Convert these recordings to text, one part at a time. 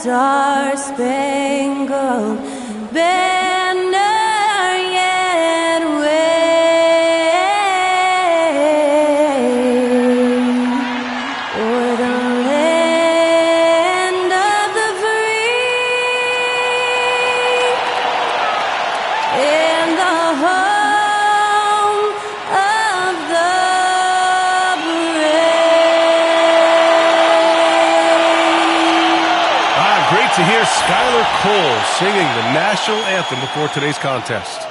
star-spangled banner yet wave o'er the land of the free and the home of the brave. Great to hear Skylar Cole singing the national anthem before today's contest.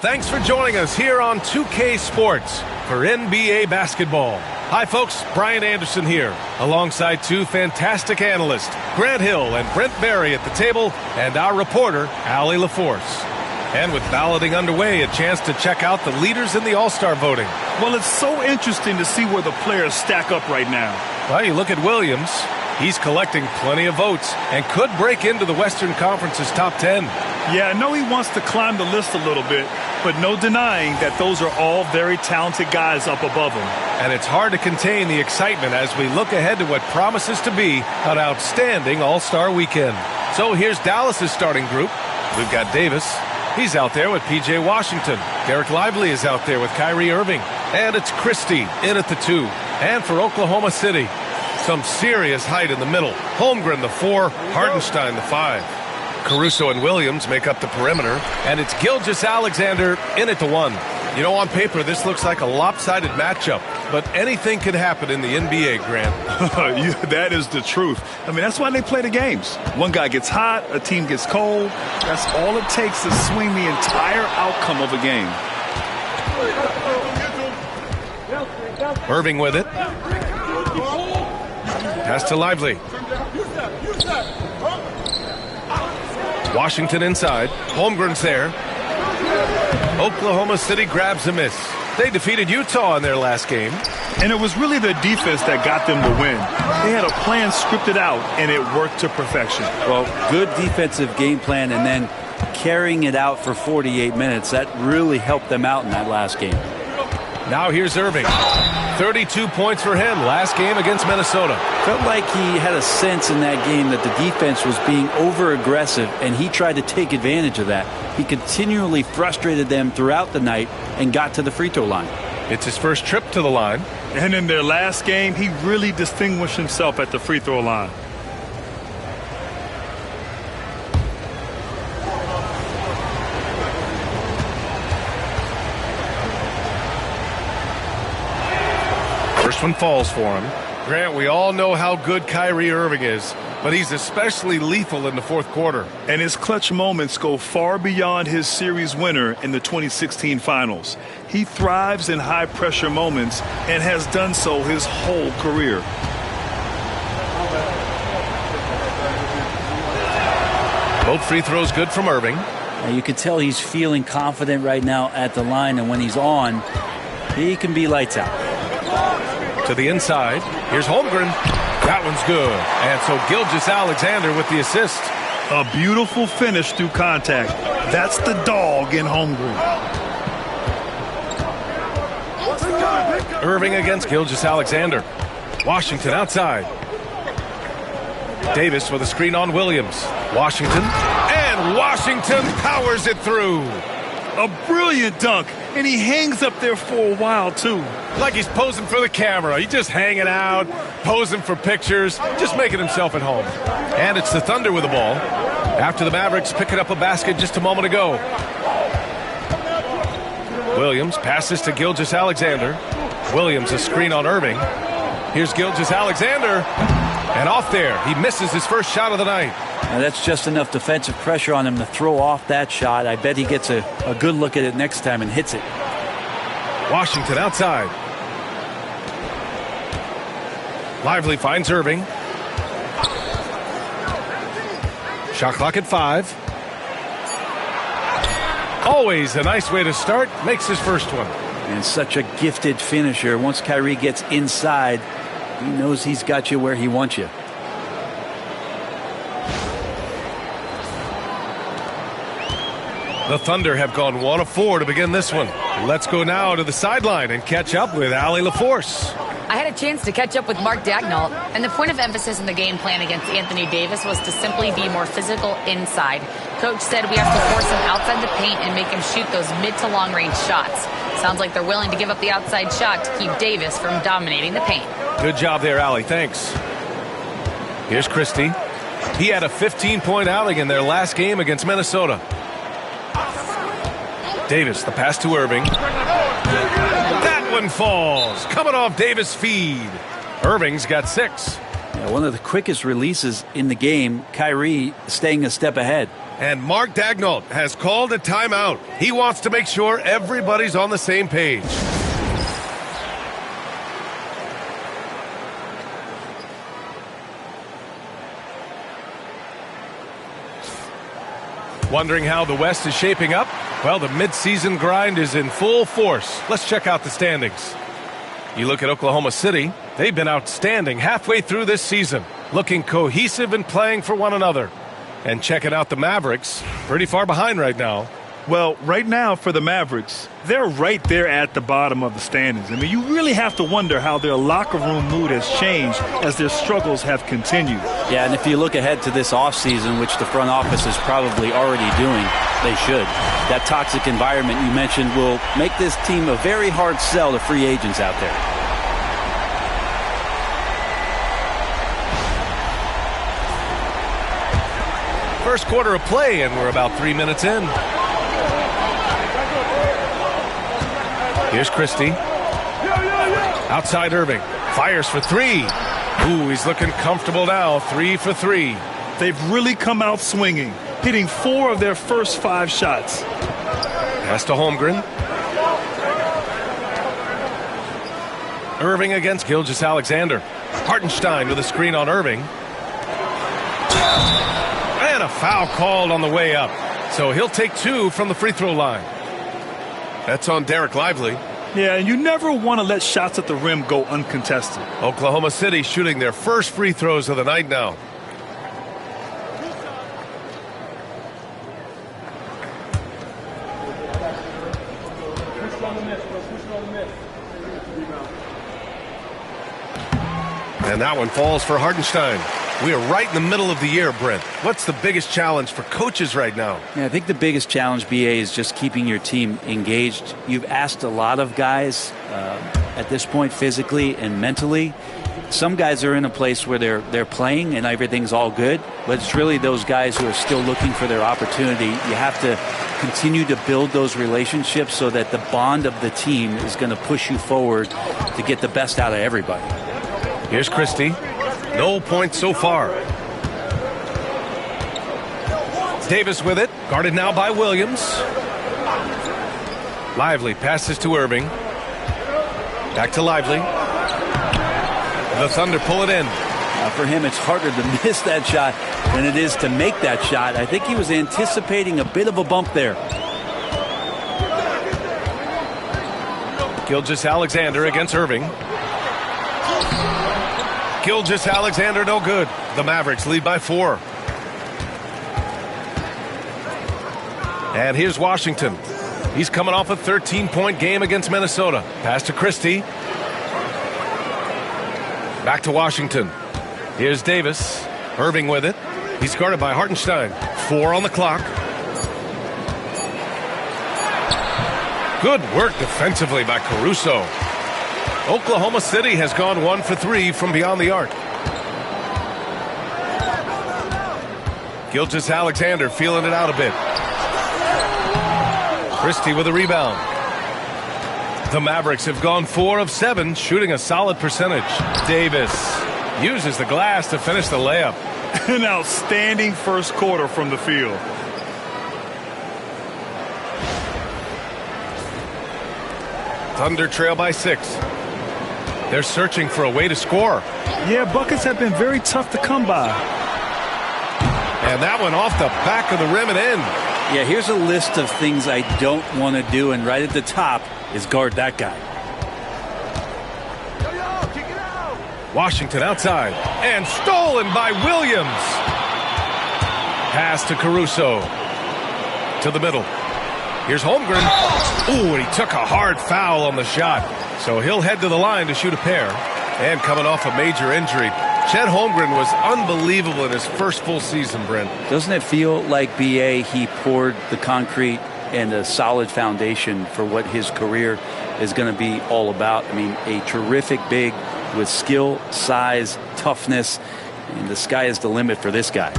Thanks for joining us here on 2K Sports for NBA basketball. Hi folks, Brian Anderson here, alongside two fantastic analysts, Grant Hill and Brent Berry at the table, and our reporter, Allie LaForce. And with balloting underway, a chance to check out the leaders in the All-Star voting. Well, it's so interesting to see where the players stack up right now. Well, you look at Williams. He's collecting plenty of votes and could break into the Western Conference's top 10. Yeah, I know he wants to climb the list a little bit, but no denying that those are all very talented guys up above him. And it's hard to contain the excitement as we look ahead to what promises to be an outstanding All-Star weekend. So here's Dallas's starting group. We've got Davis. He's out there with P.J. Washington. Derek Lively is out there with Kyrie Irving. And it's Christie in at the 2. And for Oklahoma City, some serious height in the middle. Holmgren the 4, Hartenstein the 5. Caruso and Williams make up the perimeter, and it's Gilgeous-Alexander in at the 1. You know, on paper, this looks like a lopsided matchup, but anything could happen in the NBA, Grant. That is the truth. I mean, that's why they play the games. One guy gets hot, a team gets cold. That's all it takes to swing the entire outcome of a game. Irving with it. Pass to Lively. Washington inside. Holmgren's there. Oklahoma City grabs a miss. They defeated Utah in their last game. And it was really the defense that got them the win. They had a plan scripted out, and it worked to perfection. Well, good defensive game plan, and then carrying it out for 48 minutes. That really helped them out in that last game. Now here's Irving. 32 points for him last game against Minnesota. Felt like he had a sense in that game that the defense was being over-aggressive, and he tried to take advantage of that. He continually frustrated them throughout the night and got to the free throw line. It's his first trip to the line. And in their last game, he really distinguished himself at the free throw line. First one falls for him. Grant, we all know how good Kyrie Irving is, but he's especially lethal in the fourth quarter. And his clutch moments go far beyond his series winner in the 2016 finals. He thrives in high-pressure moments and has done so his whole career. Both free throws good from Irving. Now you can tell he's feeling confident right now at the line, and when he's on, he can be lights out. To the inside. Here's Holmgren. That one's good. And so Gilgeous-Alexander with the assist. A beautiful finish through contact. That's the dog in Holmgren. Irving against Gilgeous-Alexander. Washington outside. Davis with a screen on Williams. Washington. And Washington powers it through. A brilliant dunk. And he hangs up there for a while, too. Like he's posing for the camera. He's just hanging out, posing for pictures, just making himself at home. And it's the Thunder with the ball. After the Mavericks picking up a basket just a moment ago. Williams passes to Gilgeous-Alexander. Williams a screen on Irving. Here's Gilgeous-Alexander. And off there. He misses his first shot of the night. Now that's just enough defensive pressure on him to throw off that shot. I bet he gets a good look at it next time and hits it. Washington outside. Lively finds Irving. Shot clock at 5. Always a nice way to start. Makes his first one. And such a gifted finisher. Once Kyrie gets inside, he knows he's got you where he wants you. The Thunder have gone 1 of 4 to begin this one. Let's go now to the sideline and catch up with Allie LaForce. I had a chance to catch up with Mark Daigneault, and the point of emphasis in the game plan against Anthony Davis was to simply be more physical inside. Coach said we have to force him outside the paint and make him shoot those mid to long range shots. Sounds like they're willing to give up the outside shot to keep Davis from dominating the paint. Good job there, Allie. Thanks. Here's Christie. He had a 15-point outing in their last game against Minnesota. Davis, the pass to Irving. That one falls. Coming off Davis' feed. Irving's got 6. Yeah, one of the quickest releases in the game. Kyrie staying a step ahead. And Mark Daigneault has called a timeout. He wants to make sure everybody's on the same page. Wondering how the West is shaping up? Well, the midseason grind is in full force. Let's check out the standings. You look at Oklahoma City, they've been outstanding halfway through this season, looking cohesive and playing for one another. And checking out the Mavericks, pretty far behind right now. Well, right now for the Mavericks, they're right there at the bottom of the standings. I mean, you really have to wonder how their locker room mood has changed as their struggles have continued. Yeah, and if you look ahead to this offseason, which the front office is probably already doing, they should. That toxic environment you mentioned will make this team a very hard sell to free agents out there. First quarter of play, and we're about 3 minutes in. Here's Christie. Outside Irving. Fires for 3. Ooh, he's looking comfortable now. 3 for 3. They've really come out swinging, hitting 4 of their first 5 shots. Pass to Holmgren. Irving against Gilgeous-Alexander. Hartenstein with a screen on Irving. And a foul called on the way up. So he'll take 2 from the free throw line. That's on Derek Lively. Yeah, and you never want to let shots at the rim go uncontested. Oklahoma City shooting their first free throws of the night now. And that one falls for Hartenstein. We are right in the middle of the year, Brent. What's the biggest challenge for coaches right now? Yeah, I think the biggest challenge, BA, is just keeping your team engaged. You've asked a lot of guys at this point physically and mentally. Some guys are in a place where they're playing and everything's all good, but it's really those guys who are still looking for their opportunity. You have to continue to build those relationships so that the bond of the team is going to push you forward to get the best out of everybody. Here's Christie. No points so far. Davis with it. Guarded now by Williams. Lively passes to Irving. Back to Lively. The Thunder pull it in. For him, it's harder to miss that shot than it is to make that shot. I think he was anticipating a bit of a bump there. Gilgeous-Alexander against Irving. Gilgeous-Alexander no good. The Mavericks lead by 4. And here's Washington. He's coming off a 13-point game against Minnesota. Pass to Christie. Back to Washington. Here's Davis. Irving with it. He's guarded by Hartenstein. 4 on the clock. Good work defensively by Caruso. Oklahoma City has gone 1 for 3 from beyond the arc. Gilgeous-Alexander feeling it out a bit. Christie with a rebound. The Mavericks have gone 4 of 7, shooting a solid percentage. Davis uses the glass to finish the layup. An outstanding first quarter from the field. Thunder trail by 6. They're searching for a way to score. Yeah, buckets have been very tough to come by. And that one off the back of the rim and in. Yeah, here's a list of things I don't want to do, and right at the top is guard that guy. Washington outside, and stolen by Williams. Pass to Caruso. To the middle. Here's Holmgren. Ooh, and he took a hard foul on the shot. So he'll head to the line to shoot a pair. And coming off a major injury, Chet Holmgren was unbelievable in his first full season, Brent. Doesn't it feel like, B.A., he poured the concrete and a solid foundation for what his career is going to be all about? I mean, a terrific big with skill, size, toughness, and the sky is the limit for this guy.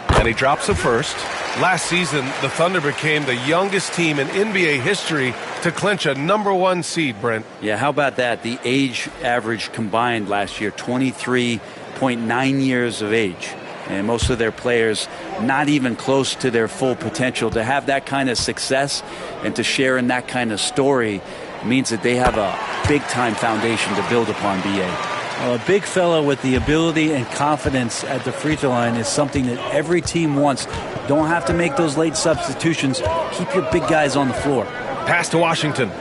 And he drops the first. Last season, the Thunder became the youngest team in NBA history to clinch a #1 seed, Brent. Yeah, how about that? The age average combined last year, 23.9 years of age. And most of their players not even close to their full potential. To have that kind of success and to share in that kind of story means that they have a big-time foundation to build upon, B.A. Well, a big fella with the ability and confidence at the free throw line is something that every team wants. Don't have to make those late substitutions. Keep your big guys on the floor. Pass to Washington.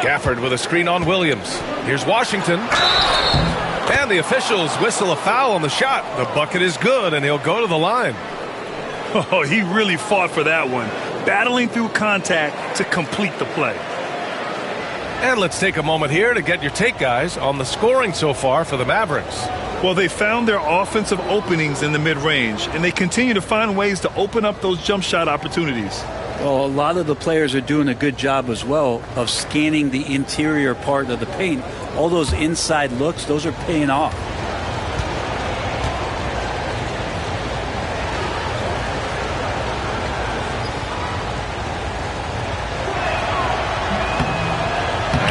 Gafford with a screen on Williams. Here's Washington. And the officials whistle a foul on the shot. The bucket is good, and he'll go to the line. Oh, he really fought for that one. Battling through contact to complete the play. And let's take a moment here to get your take, guys, on the scoring so far for the Mavericks. Well, they found their offensive openings in the mid-range, and they continue to find ways to open up those jump shot opportunities. Well, a lot of the players are doing a good job as well of scanning the interior part of the paint. All those inside looks, those are paying off.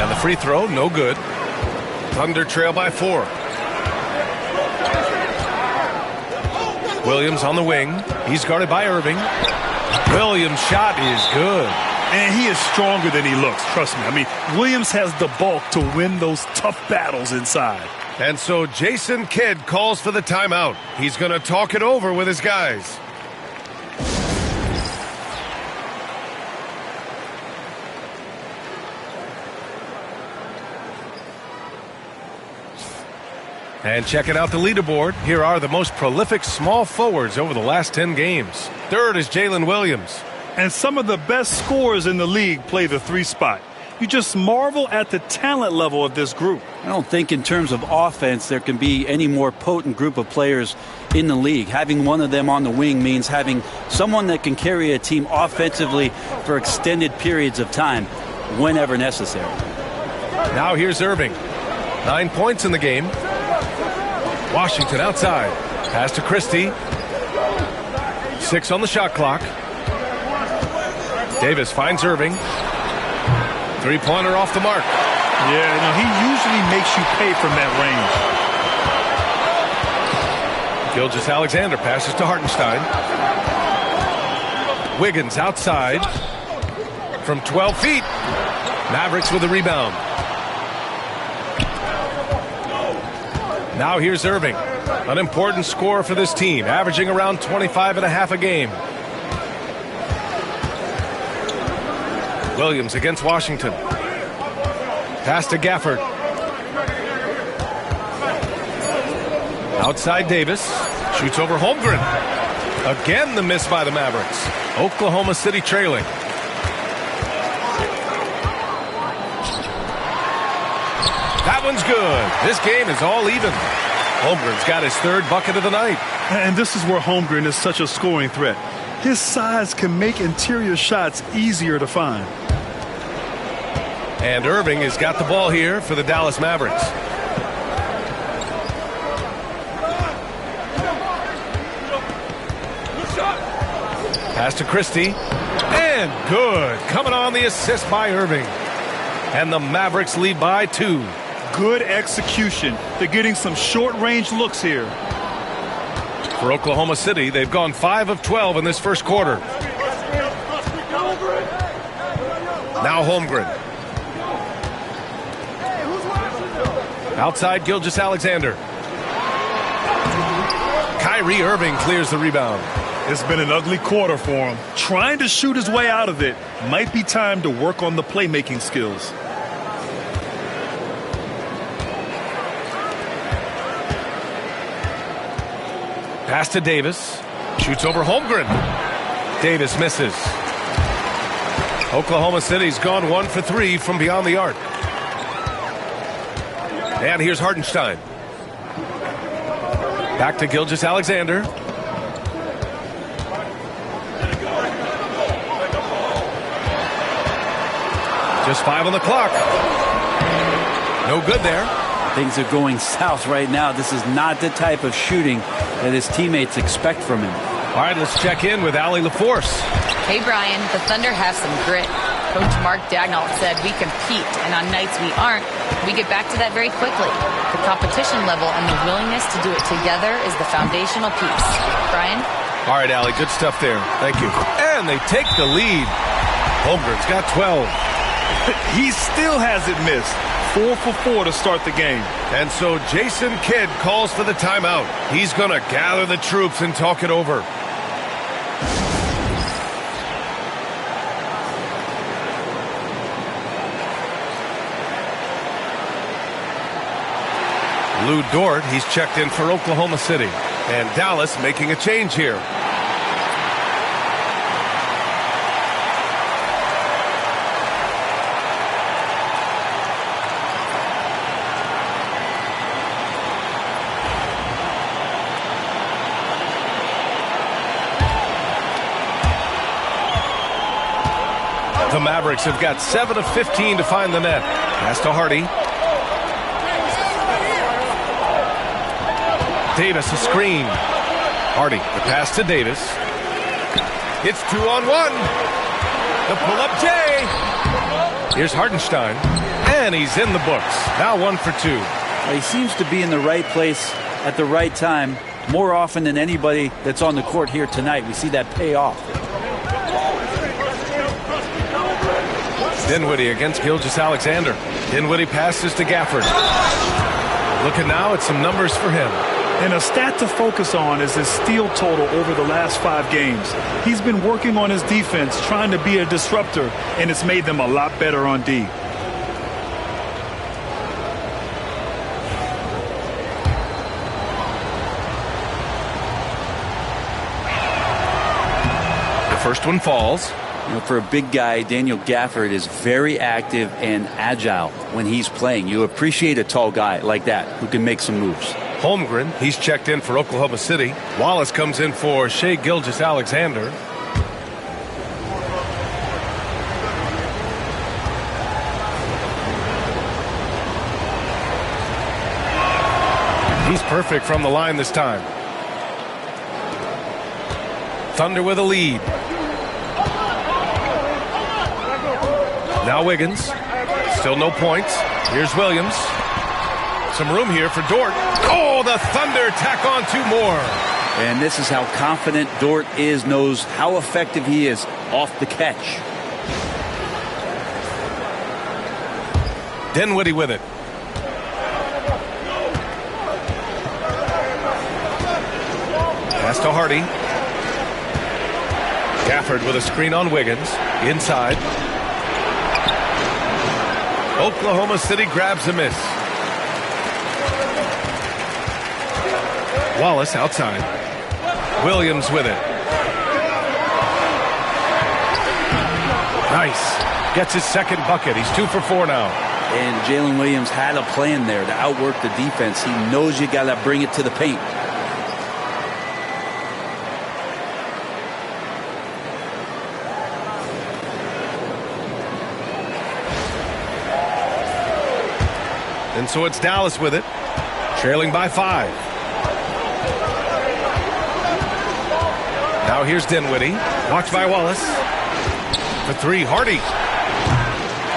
And the free throw, no good. Thunder trail by 4. Williams on the wing. He's guarded by Irving. Williams' shot is good. And he is stronger than he looks, trust me. I mean, Williams has the bulk to win those tough battles inside. And so Jason Kidd calls for the timeout. He's going to talk it over with his guys. And checking out the leaderboard, here are the most prolific small forwards over the last 10 games. Third is Jalen Williams. And some of the best scorers in the league play the 3 spot. You just marvel at the talent level of this group. I don't think in terms of offense there can be any more potent group of players in the league. Having one of them on the wing means having someone that can carry a team offensively for extended periods of time whenever necessary. Now here's Irving. 9 points in the game. Washington outside. Pass to Christie. 6 on the shot clock. Davis finds Irving. 3-pointer off the mark. Yeah, no, he usually makes you pay from that range. Gilgeous-Alexander passes to Hartenstein. Wiggins outside from 12 feet. Mavericks with the rebound. Now here's Irving, an important scorer for this team, averaging around 25.5 a game. Williams against Washington. Pass to Gafford. Outside Davis. Shoots over Holmgren. Again the miss by the Mavericks. Oklahoma City trailing. That one's good. This game is all even. Holmgren's got his 3rd bucket of the night. And this is where Holmgren is such a scoring threat. His size can make interior shots easier to find. And Irving has got the ball here for the Dallas Mavericks. Pass to Christie. And good. Coming on the assist by Irving. And the Mavericks lead by 2. Good execution. They're getting some short-range looks here. For Oklahoma City, they've gone 5 of 12 in this first quarter. Now Holmgren. Outside Gilgeous-Alexander. Kyrie Irving clears the rebound. It's been an ugly quarter for him. Trying to shoot his way out of it. Might be time to work on the playmaking skills. Pass to Davis. Shoots over Holmgren. Davis misses. Oklahoma City's gone 1 for 3 from beyond the arc. And here's Hartenstein. Back to Gilgeous-Alexander. Just 5 on the clock. No good there. Things are going south right now. This is not the type of shooting that his teammates expect from him. All right, let's check in with Allie LaForce. Hey, Brian, the Thunder have some grit. Coach Mark Daigneault said we compete, and on nights we aren't, we get back to that very quickly. The competition level and the willingness to do it together is the foundational piece. Brian? All right, Allie, good stuff there. Thank you. And they take the lead. Holmgren's got 12. He still hasn't missed. 4 for 4 to start the game. And so Jason Kidd calls for the timeout. He's going to gather the troops and talk it over. Lou Dort, he's checked in for Oklahoma City. And Dallas making a change here. The Mavericks have got 7 of 15 to find the net. Pass to Hardy. Davis a screen. Hardy, the pass to Davis. It's 2-on-1. The pull-up J. Here's Hartenstein. And he's in the books. Now 1 for 2. He seems to be in the right place at the right time more often than anybody that's on the court here tonight. We see that pay off. Dinwiddie against Gilgeous-Alexander. Dinwiddie passes to Gafford. Looking now at some numbers for him. And a stat to focus on is his steal total over the last 5 games. He's been working on his defense, trying to be a disruptor, and it's made them a lot better on D. The first one falls. You know, for a big guy, Daniel Gafford is very active and agile when he's playing. You appreciate a tall guy like that who can make some moves. Holmgren, he's checked in for Oklahoma City. Wallace comes in for Shai Gilgeous-Alexander. He's perfect from the line this time. Thunder with a lead. Now Wiggins. Still no points. Here's Williams. Some room here for Dort. Oh, the Thunder tack on 2 more. And this is how confident Dort is, knows how effective he is off the catch. Dinwiddie with it. Pass to Hardy. Gafford with a screen on Wiggins. Inside. Oklahoma City grabs a miss. Wallace outside. Williams with it. Nice. Gets his second bucket. He's 2 for 4 now. And Jalen Williams had a plan there to outwork the defense. He knows you got to bring it to the paint. And so it's Dallas with it, trailing by 5. Now here's Dinwiddie, watched by Wallace. For 3, Hardy.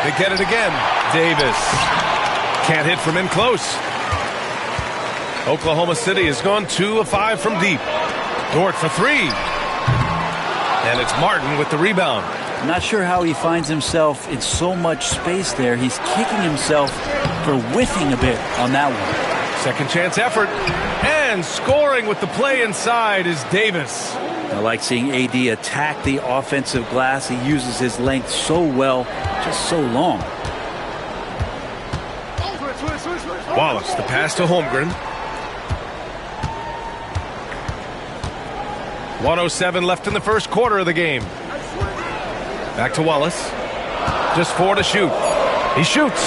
They get it again. Davis can't hit from in close. Oklahoma City has gone 2 of 5 from deep. Dort for 3. And it's Martin with the rebound. I'm not sure how he finds himself in so much space there. He's kicking himself for whiffing a bit on that one. Second chance effort. And scoring with the play inside is Davis. I like seeing AD attack the offensive glass. He uses his length so well, just so long. Wallace, the pass to Holmgren. 1:07 left in the first quarter of the game. Back to Wallace. Just 4 to shoot. He shoots.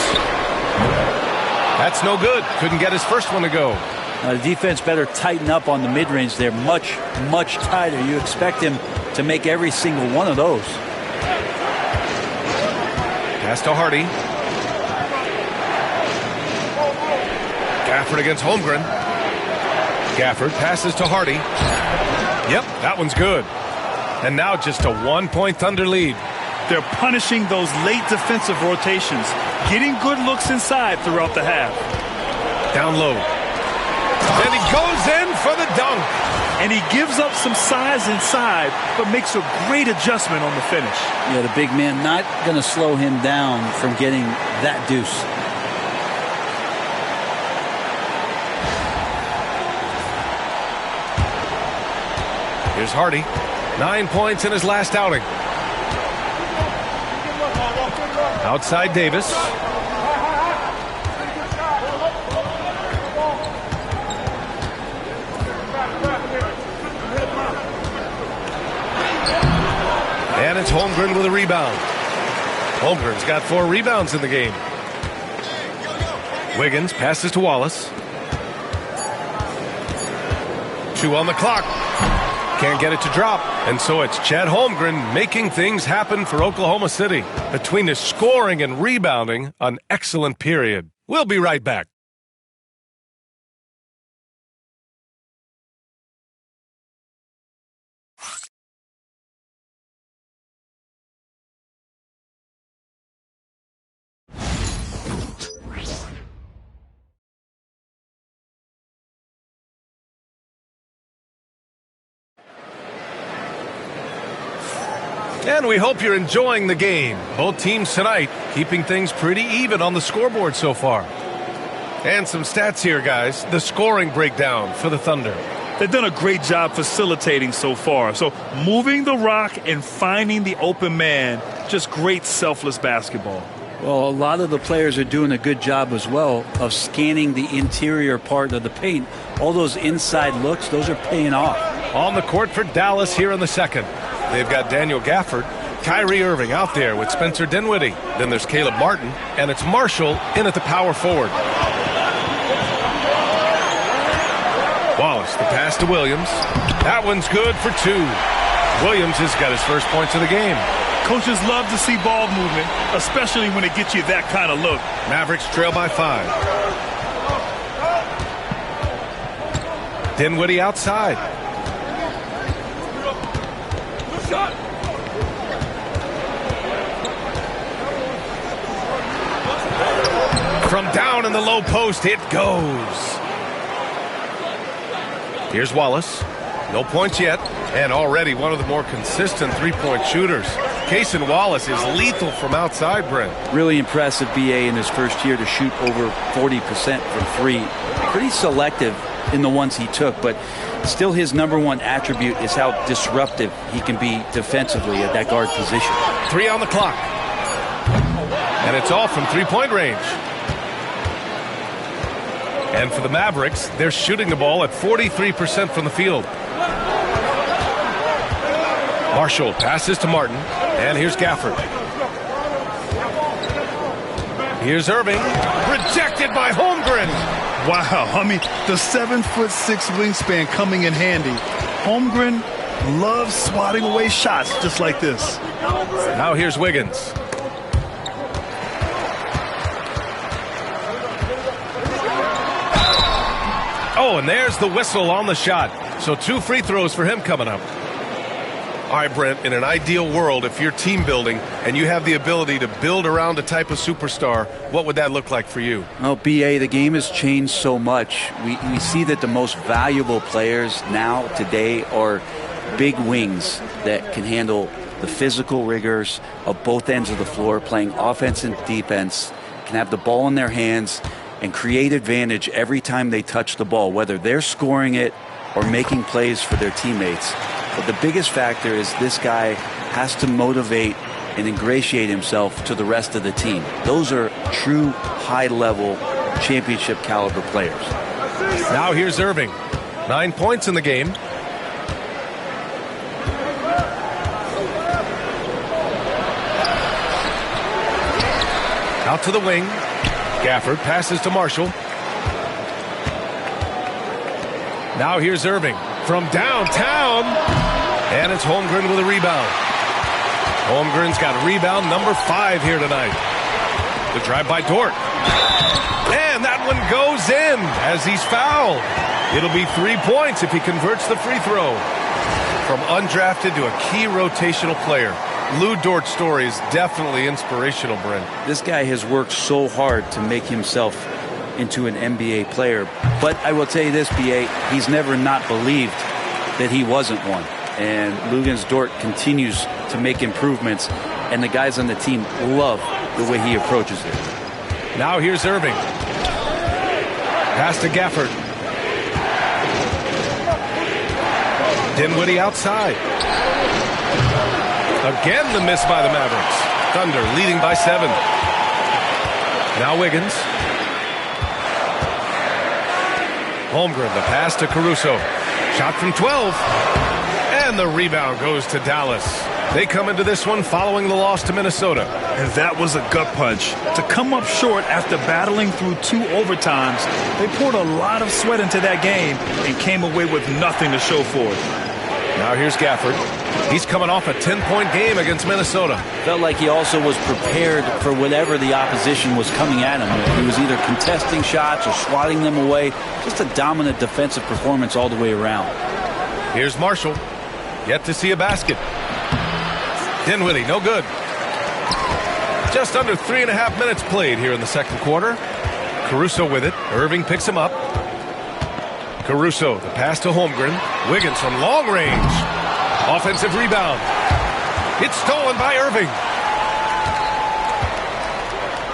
That's no good. Couldn't get his first one to go. The defense better tighten up on the mid-range there. Much, much tighter. You expect him to make every single one of those. Pass to Hardy. Gafford against Holmgren. Gafford passes to Hardy. Yep, that one's good. And now just a 1-point Thunder lead. They're punishing those late defensive rotations, getting good looks inside throughout the half. Down low. And he goes in for the dunk. And he gives up some size inside, but makes a great adjustment on the finish. Yeah, the big man not going to slow him down from getting that deuce. Here's Hardy. 9 points in his last outing. Outside Davis. And it's Holmgren with a rebound. Holmgren's got 4 rebounds in the game. Wiggins passes to Wallace. 2 on the clock. Can't get it to drop. And so it's Chet Holmgren making things happen for Oklahoma City. Between his scoring and rebounding, an excellent period. We'll be right back. And we hope you're enjoying the game. Both teams tonight keeping things pretty even on the scoreboard so far. And some stats here, guys. The scoring breakdown for the Thunder. They've done a great job facilitating so far. So moving the rock and finding the open man, just great selfless basketball. Well, a lot of the players are doing a good job as well of scanning the interior part of the paint. All those inside looks, those are paying off. On the court for Dallas here in the second. They've got Daniel Gafford, Kyrie Irving out there with Spencer Dinwiddie. Then there's Caleb Martin, and it's Marshall in at the power forward. Wallace, the pass to Williams. That one's good for 2. Williams has got his first points of the game. Coaches love to see ball movement, especially when it gets you that kind of look. Mavericks trail by 5. Dinwiddie outside. From down in the low post, it goes. Here's Wallace. No points yet, and already one of the more consistent three-point shooters. Cason Wallace is lethal from outside, Brent. Really impressive BA in his first year to shoot over 40% from 3. Pretty selective in the ones he took, but still his number one attribute is how disruptive he can be defensively at that guard position. 3 on the clock. And it's all from three-point range. And for the Mavericks, they're shooting the ball at 43% from the field. Marshall passes to Martin, and here's Gafford. Here's Irving, rejected by Holmgren. Wow, I mean, the 7'6" wingspan coming in handy. Holmgren loves swatting away shots just like this. Now here's Wiggins. Oh, and there's the whistle on the shot. So 2 free throws for him coming up. All right, Brent, in an ideal world, if you're team building and you have the ability to build around a type of superstar, what would that look like for you? Well, BA, the game has changed so much. We see that the most valuable players now, today, are big wings that can handle the physical rigors of both ends of the floor, playing offense and defense, can have the ball in their hands and create advantage every time they touch the ball, whether they're scoring it or making plays for their teammates. But the biggest factor is this guy has to motivate and ingratiate himself to the rest of the team. Those are true high-level championship caliber players. Now here's Irving. 9 points in the game. Out to the wing. Gafford passes to Marshall. Now here's Irving from downtown. And it's Holmgren with a rebound. Holmgren's got rebound number 5 here tonight. The drive by Dort. And that one goes in as he's fouled. It'll be 3 points if he converts the free throw. From undrafted to a key rotational player. Lou Dort's story is definitely inspirational, Brent. This guy has worked so hard to make himself into an NBA player. But I will tell you this, BA, he's never not believed that he wasn't one. And Luguentz Dort continues to make improvements, and the guys on the team love the way he approaches it. Now here's Irving. Pass to Gafford. Dinwiddie outside. Again the miss by the Mavericks. Thunder leading by 7. Now Wiggins. Holmgren, the pass to Caruso. Shot from 12. And the rebound goes to Dallas. They come into this one following the loss to Minnesota. And that was a gut punch. To come up short after battling through 2 overtimes, they poured a lot of sweat into that game and came away with nothing to show for it. Now here's Gafford. He's coming off a 10-point game against Minnesota. Felt like he also was prepared for whatever the opposition was coming at him. He was either contesting shots or swatting them away. Just a dominant defensive performance all the way around. Here's Marshall. Yet to see a basket. Dinwiddie, no good. Just under 3.5 minutes played here in the second quarter. Caruso with it. Irving picks him up. Caruso, the pass to Holmgren. Wiggins from long range. Offensive rebound. It's stolen by Irving.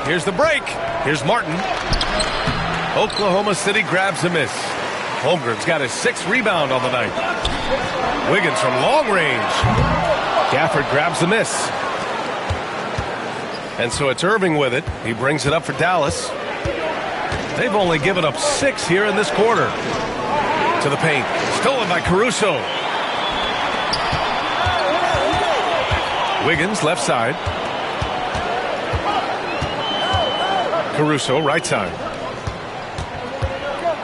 Here's the break. Here's Martin. Oklahoma City grabs a miss. Holmgren's got his 6th rebound on the night. Wiggins from long range. Gafford grabs the miss. And so it's Irving with it. He brings it up for Dallas. They've only given up 6 here in this quarter. To the paint. Stolen by Caruso. Wiggins left side. Caruso right side.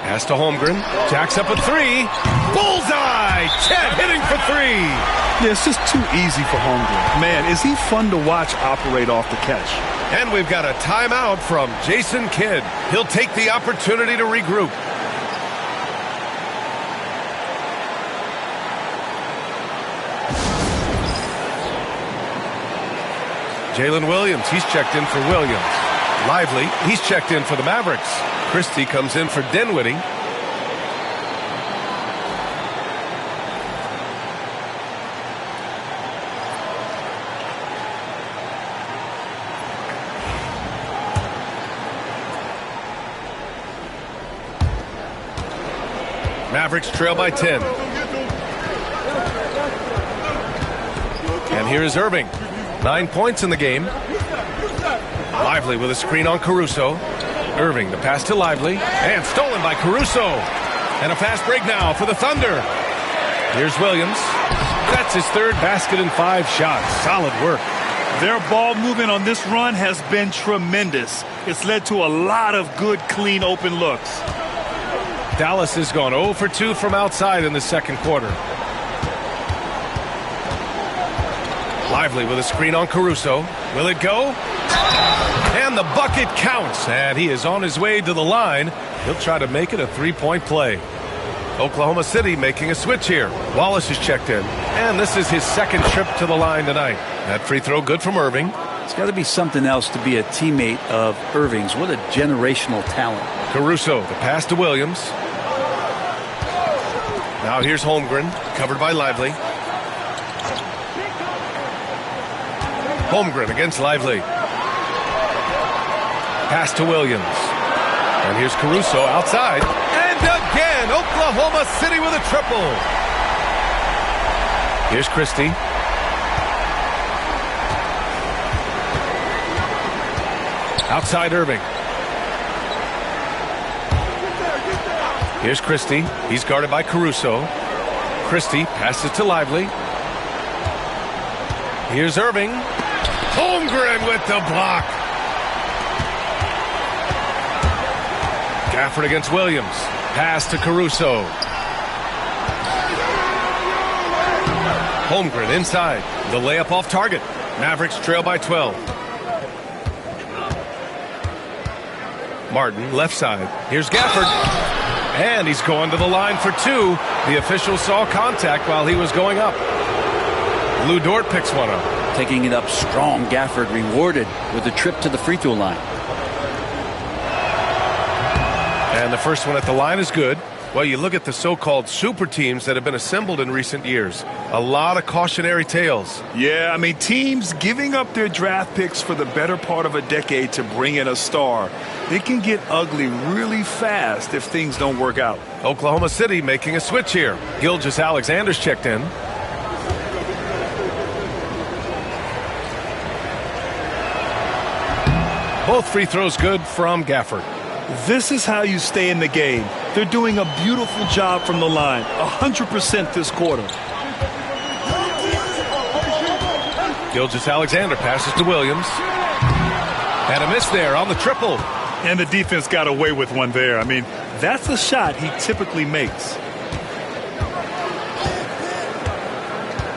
Pass to Holmgren. Jacks up a 3. Bullseye! Chet hitting for 3. Yeah, it's just too easy for Holmgren. Man, is he fun to watch operate off the catch. And we've got a timeout from Jason Kidd. He'll take the opportunity to regroup. Jalen Williams, he's checked in for Williams. Lively, he's checked in for the Mavericks. Christie comes in for Dinwiddie. Mavericks trail by 10. And here's Irving. 9 points in the game. Lively with a screen on Caruso. Irving, the pass to Lively. And stolen by Caruso. And a fast break now for the Thunder. Here's Williams. That's his 3rd basket and 5 shots. Solid work. Their ball movement on this run has been tremendous. It's led to a lot of good, clean, open looks. Dallas has gone 0 for 2 from outside in the second quarter. Lively with a screen on Caruso. Will it go? And the bucket counts. And he is on his way to the line. He'll try to make it a 3-point play. Oklahoma City making a switch here. Wallace is checked in. And this is his second trip to the line tonight. That free throw good from Irving. It's got to be something else to be a teammate of Irving's. What a generational talent. Caruso, the pass to Williams. Now here's Holmgren, covered by Lively. Holmgren against Lively. Pass to Williams. And here's Caruso outside. And again, Oklahoma City with a triple. Here's Christie. Outside Irving. Here's Christie. He's guarded by Caruso. Christie passes to Lively. Here's Irving. Holmgren with the block. Gafford against Williams. Pass to Caruso. Holmgren inside. The layup off target. Mavericks trail by 12. Martin left side. Here's Gafford. And he's going to the line for two. The official saw contact while he was going up. Lou Dort picks one up. Taking it up strong. Gafford rewarded with a trip to the free throw line. And the first one at the line is good. Well, you look at the so-called super teams that have been assembled in recent years. A lot of cautionary tales. Yeah, I mean, teams giving up their draft picks for the better part of a decade to bring in a star. It can get ugly really fast if things don't work out. Oklahoma City making a switch here. Gilgeous-Alexander's checked in. Both free throws good from Gafford. This is how you stay in the game. They're doing a beautiful job from the line. 100% this quarter. Gilgeous-Alexander passes to Williams. And a miss there on the triple. And the defense got away with one there. I mean, that's a shot he typically makes.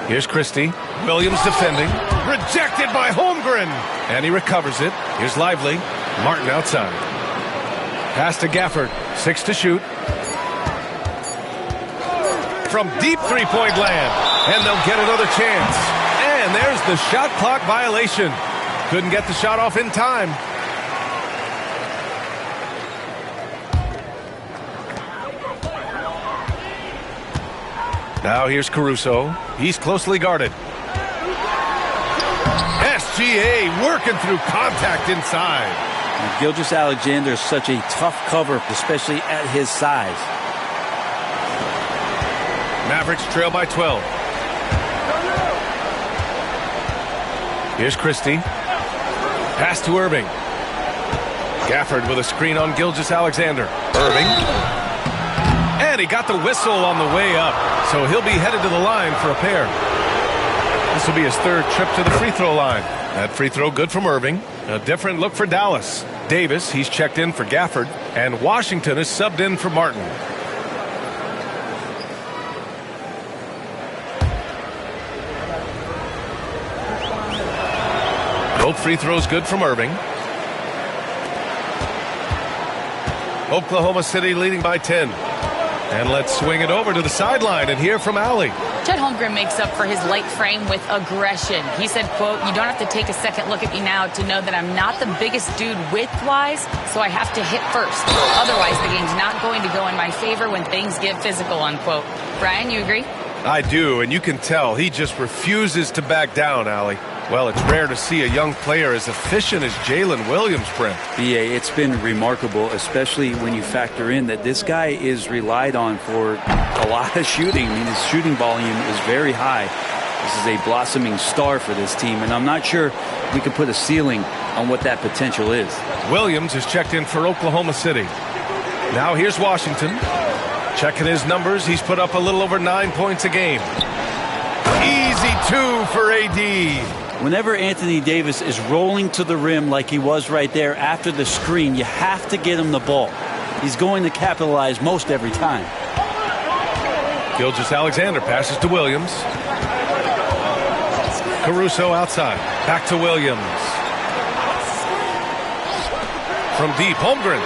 Here's Christie. Williams defending. Rejected by Holmgren. And he recovers it. Here's Lively. Martin outside. Pass to Gafford. 6 to shoot. From deep three-point land. And they'll get another chance. And there's the shot clock violation. Couldn't get the shot off in time. Now here's Caruso. He's closely guarded. SGA working through contact inside. And Gilgeous-Alexander is such a tough cover, especially at his size. Mavericks trail by 12. Here's Christie. Pass to Irving. Gafford with a screen on Gilgeous-Alexander. Irving. And he got the whistle on the way up. So he'll be headed to the line for a pair. This will be his third trip to the free throw line. That free throw good from Irving. A different look for Dallas. Davis, he's checked in for Gafford. And Washington is subbed in for Martin. Both free throws good from Irving. Oklahoma City leading by 10. And let's swing it over to the sideline and hear from Allie. Chet Holmgren makes up for his light frame with aggression. He said, quote, "You don't have to take a second look at me now to know that I'm not the biggest dude width-wise, so I have to hit first. Otherwise, the game's not going to go in my favor when things get physical," unquote. Brian, you agree? I do, and you can tell he just refuses to back down, Allie. Well, it's rare to see a young player as efficient as Jalen Williams, Brent. BA, it's been remarkable, especially when you factor in that this guy is relied on for a lot of shooting. I mean, his shooting volume is very high. This is a blossoming star for this team, and I'm not sure we can put a ceiling on what that potential is. Williams is checked in for Oklahoma City. Now here's Washington. Checking his numbers, he's put up a little over 9 points a game. Easy 2 for AD. Whenever Anthony Davis is rolling to the rim like he was right there after the screen, you have to get him the ball. He's going to capitalize most every time. Gilgeous-Alexander passes to Williams. Caruso outside. Back to Williams. From deep, Holmgren.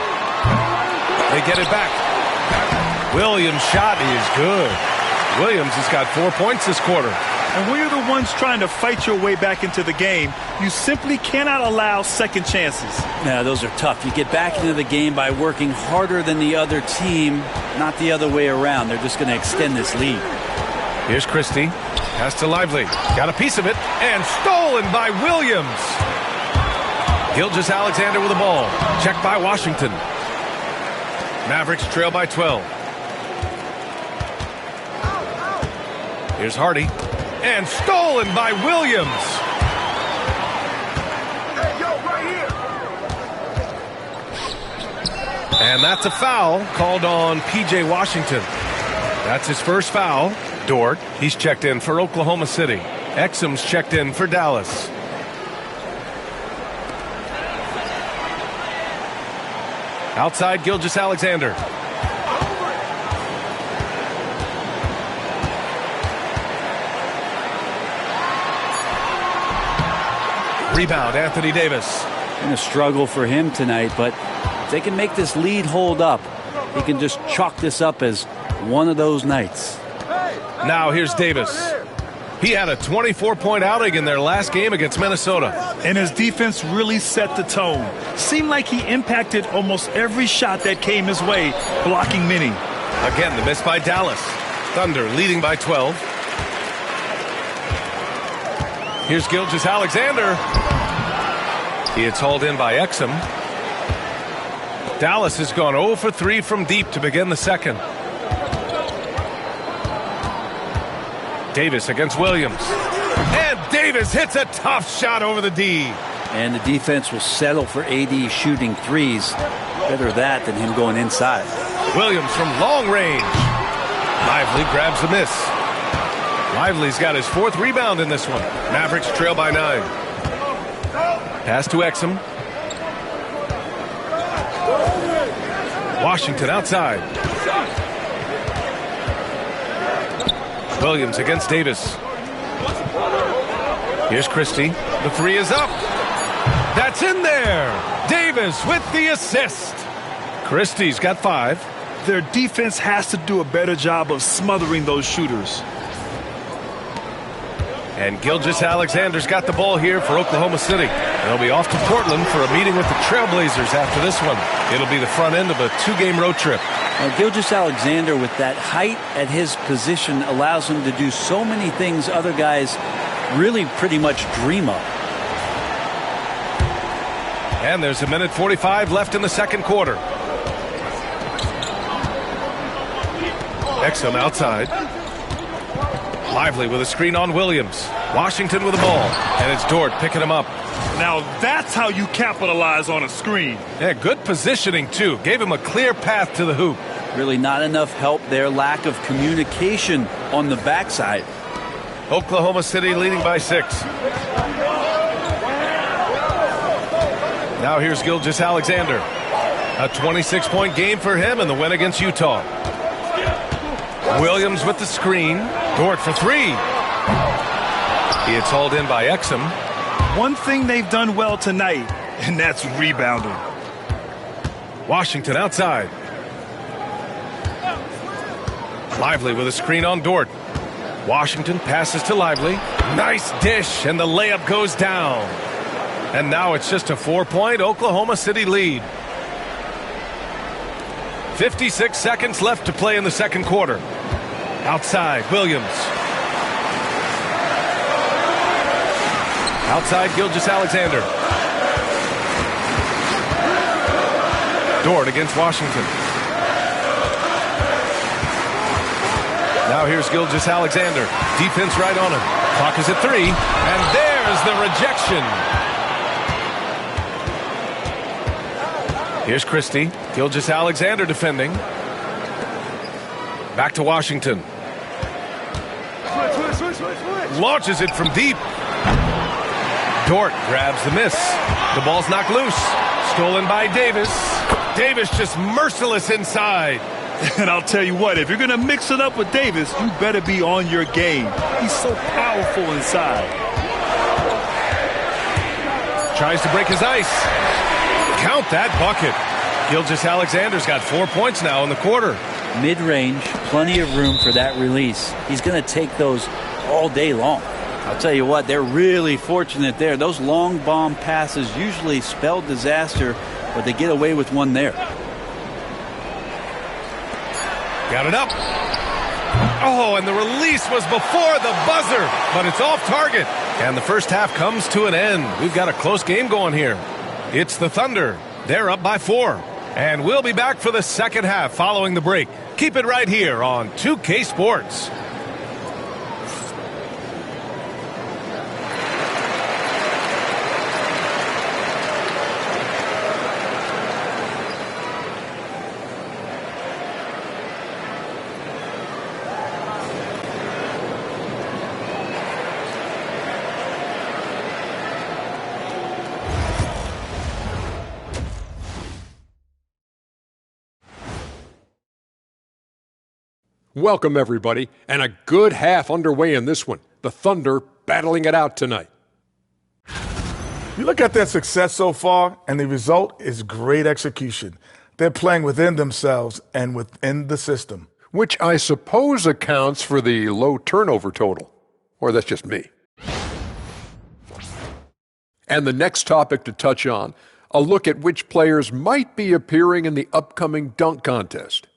They get it back. Williams' shot is good. Williams has got 4 points this quarter. And when you're the ones trying to fight your way back into the game, you simply cannot allow second chances. Yeah, those are tough. You get back into the game by working harder than the other team, not the other way around. They're just going to extend this lead. Here's Christie. Pass to Lively. Got a piece of it. And stolen by Williams. Gilgeous-Alexander with the ball. Checked by Washington. Mavericks trail by 12. Here's Hardy. And stolen by Williams. And that's a foul called on P.J. Washington. That's his first foul. Dort, he's checked in for Oklahoma City. Exum's checked in for Dallas. Outside, Gilgeous-Alexander. Rebound, Anthony Davis. Been a struggle for him tonight, but if they can make this lead hold up, he can just chalk this up as one of those nights. Now here's Davis. He had a 24-point outing in their last game against Minnesota. And his defense really set the tone. Seemed like he impacted almost every shot that came his way, blocking many. Again, the miss by Dallas. Thunder leading by 12. Here's Gilgeous-Alexander. He is hauled in by Exum. Dallas has gone 0 for 3 from deep to begin the second. Davis against Williams. And Davis hits a tough shot over the D. And the defense will settle for AD shooting threes. Better that than him going inside. Williams from long range. Lively grabs the miss. Lively's got his 4th rebound in this one. Mavericks trail by 9. Pass to Exum. Washington outside. Williams against Davis. Here's Christie. The 3 is up. That's in there. Davis with the assist. Christie's got 5. Their defense has to do a better job of smothering those shooters. And Gilgeous-Alexander's got the ball here for Oklahoma City. They'll be off to Portland for a meeting with the Trailblazers after this one. It'll be the front end of a 2-game road trip. Now, Gilgeous-Alexander, with that height at his position, allows him to do so many things other guys really pretty much dream of. And there's 1:45 left in the second quarter. Exum outside. Lively with a screen on Williams. Washington with the ball. And it's Dort picking him up. Now that's how you capitalize on a screen. Yeah, good positioning, too. Gave him a clear path to the hoop. Really not enough help there. Lack of communication on the backside. Oklahoma City leading by 6. Now here's Gilgeous-Alexander. A 26-point game for him in the win against Utah. Williams with the screen. Dort for 3. He is hauled in by Exum. One thing they've done well tonight, and that's rebounding. Washington outside. Lively with a screen on Dort. Washington passes to Lively. Nice dish, and the layup goes down. And now it's just a 4-point Oklahoma City lead. 56 seconds left to play in the second quarter. Outside, Williams. Outside, Gilgeous-Alexander. Dort against Washington. Now here's Gilgeous-Alexander. Defense right on him. Clock is at 3. And there's the rejection. Here's Christie. Gilgeous-Alexander defending. Back to Washington. Launches it from deep. Dort grabs the miss. The ball's knocked loose. Stolen by Davis. Davis just merciless inside. And I'll tell you what, if you're going to mix it up with Davis, you better be on your game. He's so powerful inside. Tries to break his ice. Count that bucket. Gilgeous-Alexander's got 4 points now in the quarter. mid-range, plenty of room for that release. He's going to take those all day long. I'll tell you what, they're really fortunate there. Those long bomb passes usually spell disaster, but they get away with one there. Got it up. Oh, and the release was before the buzzer, but it's off target. And the first half comes to an end. We've got a close game going here. It's the Thunder. They're up by 4. And we'll be back for the second half following the break. Keep it right here on 2K Sports. Welcome, everybody, and a good half underway in this one. The Thunder battling it out tonight. You look at their success so far, and the result is great execution. They're playing within themselves and within the system. Which I suppose accounts for the low turnover total. Or that's just me. And the next topic to touch on, a look at which players might be appearing in the upcoming dunk contest.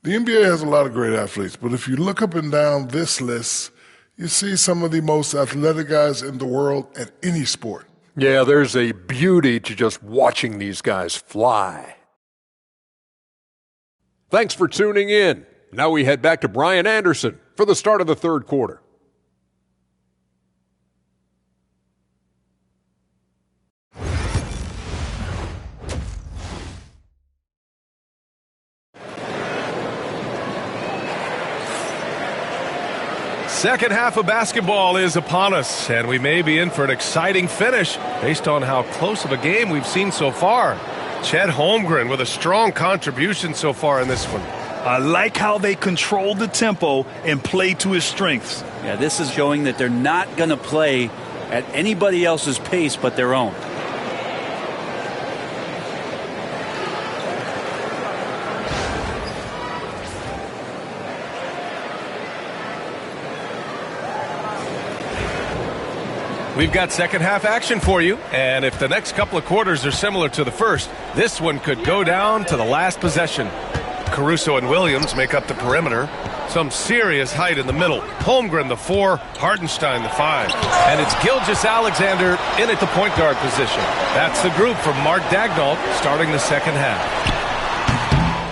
The NBA has a lot of great athletes, but if you look up and down this list, you see some of the most athletic guys in the world at any sport. Yeah, there's a beauty to just watching these guys fly. Thanks for tuning in. Now we head back to Brian Anderson for the start of the third quarter. Second half of basketball is upon us, and we may be in for an exciting finish based on how close of a game we've seen so far. Chet Holmgren with a strong contribution so far in this one. I like how they control the tempo and play to his strengths. Yeah, this is showing that they're not going to play at anybody else's pace but their own. We've got second half action for you, and if the next couple of quarters are similar to the first, this one could go down to the last possession. Caruso and Williams make up the perimeter. Some serious height in the middle. Holmgren the 4, Hartenstein the 5. And it's Gilgeous-Alexander in at the point guard position. That's the group from Mark Daigneault starting the second half.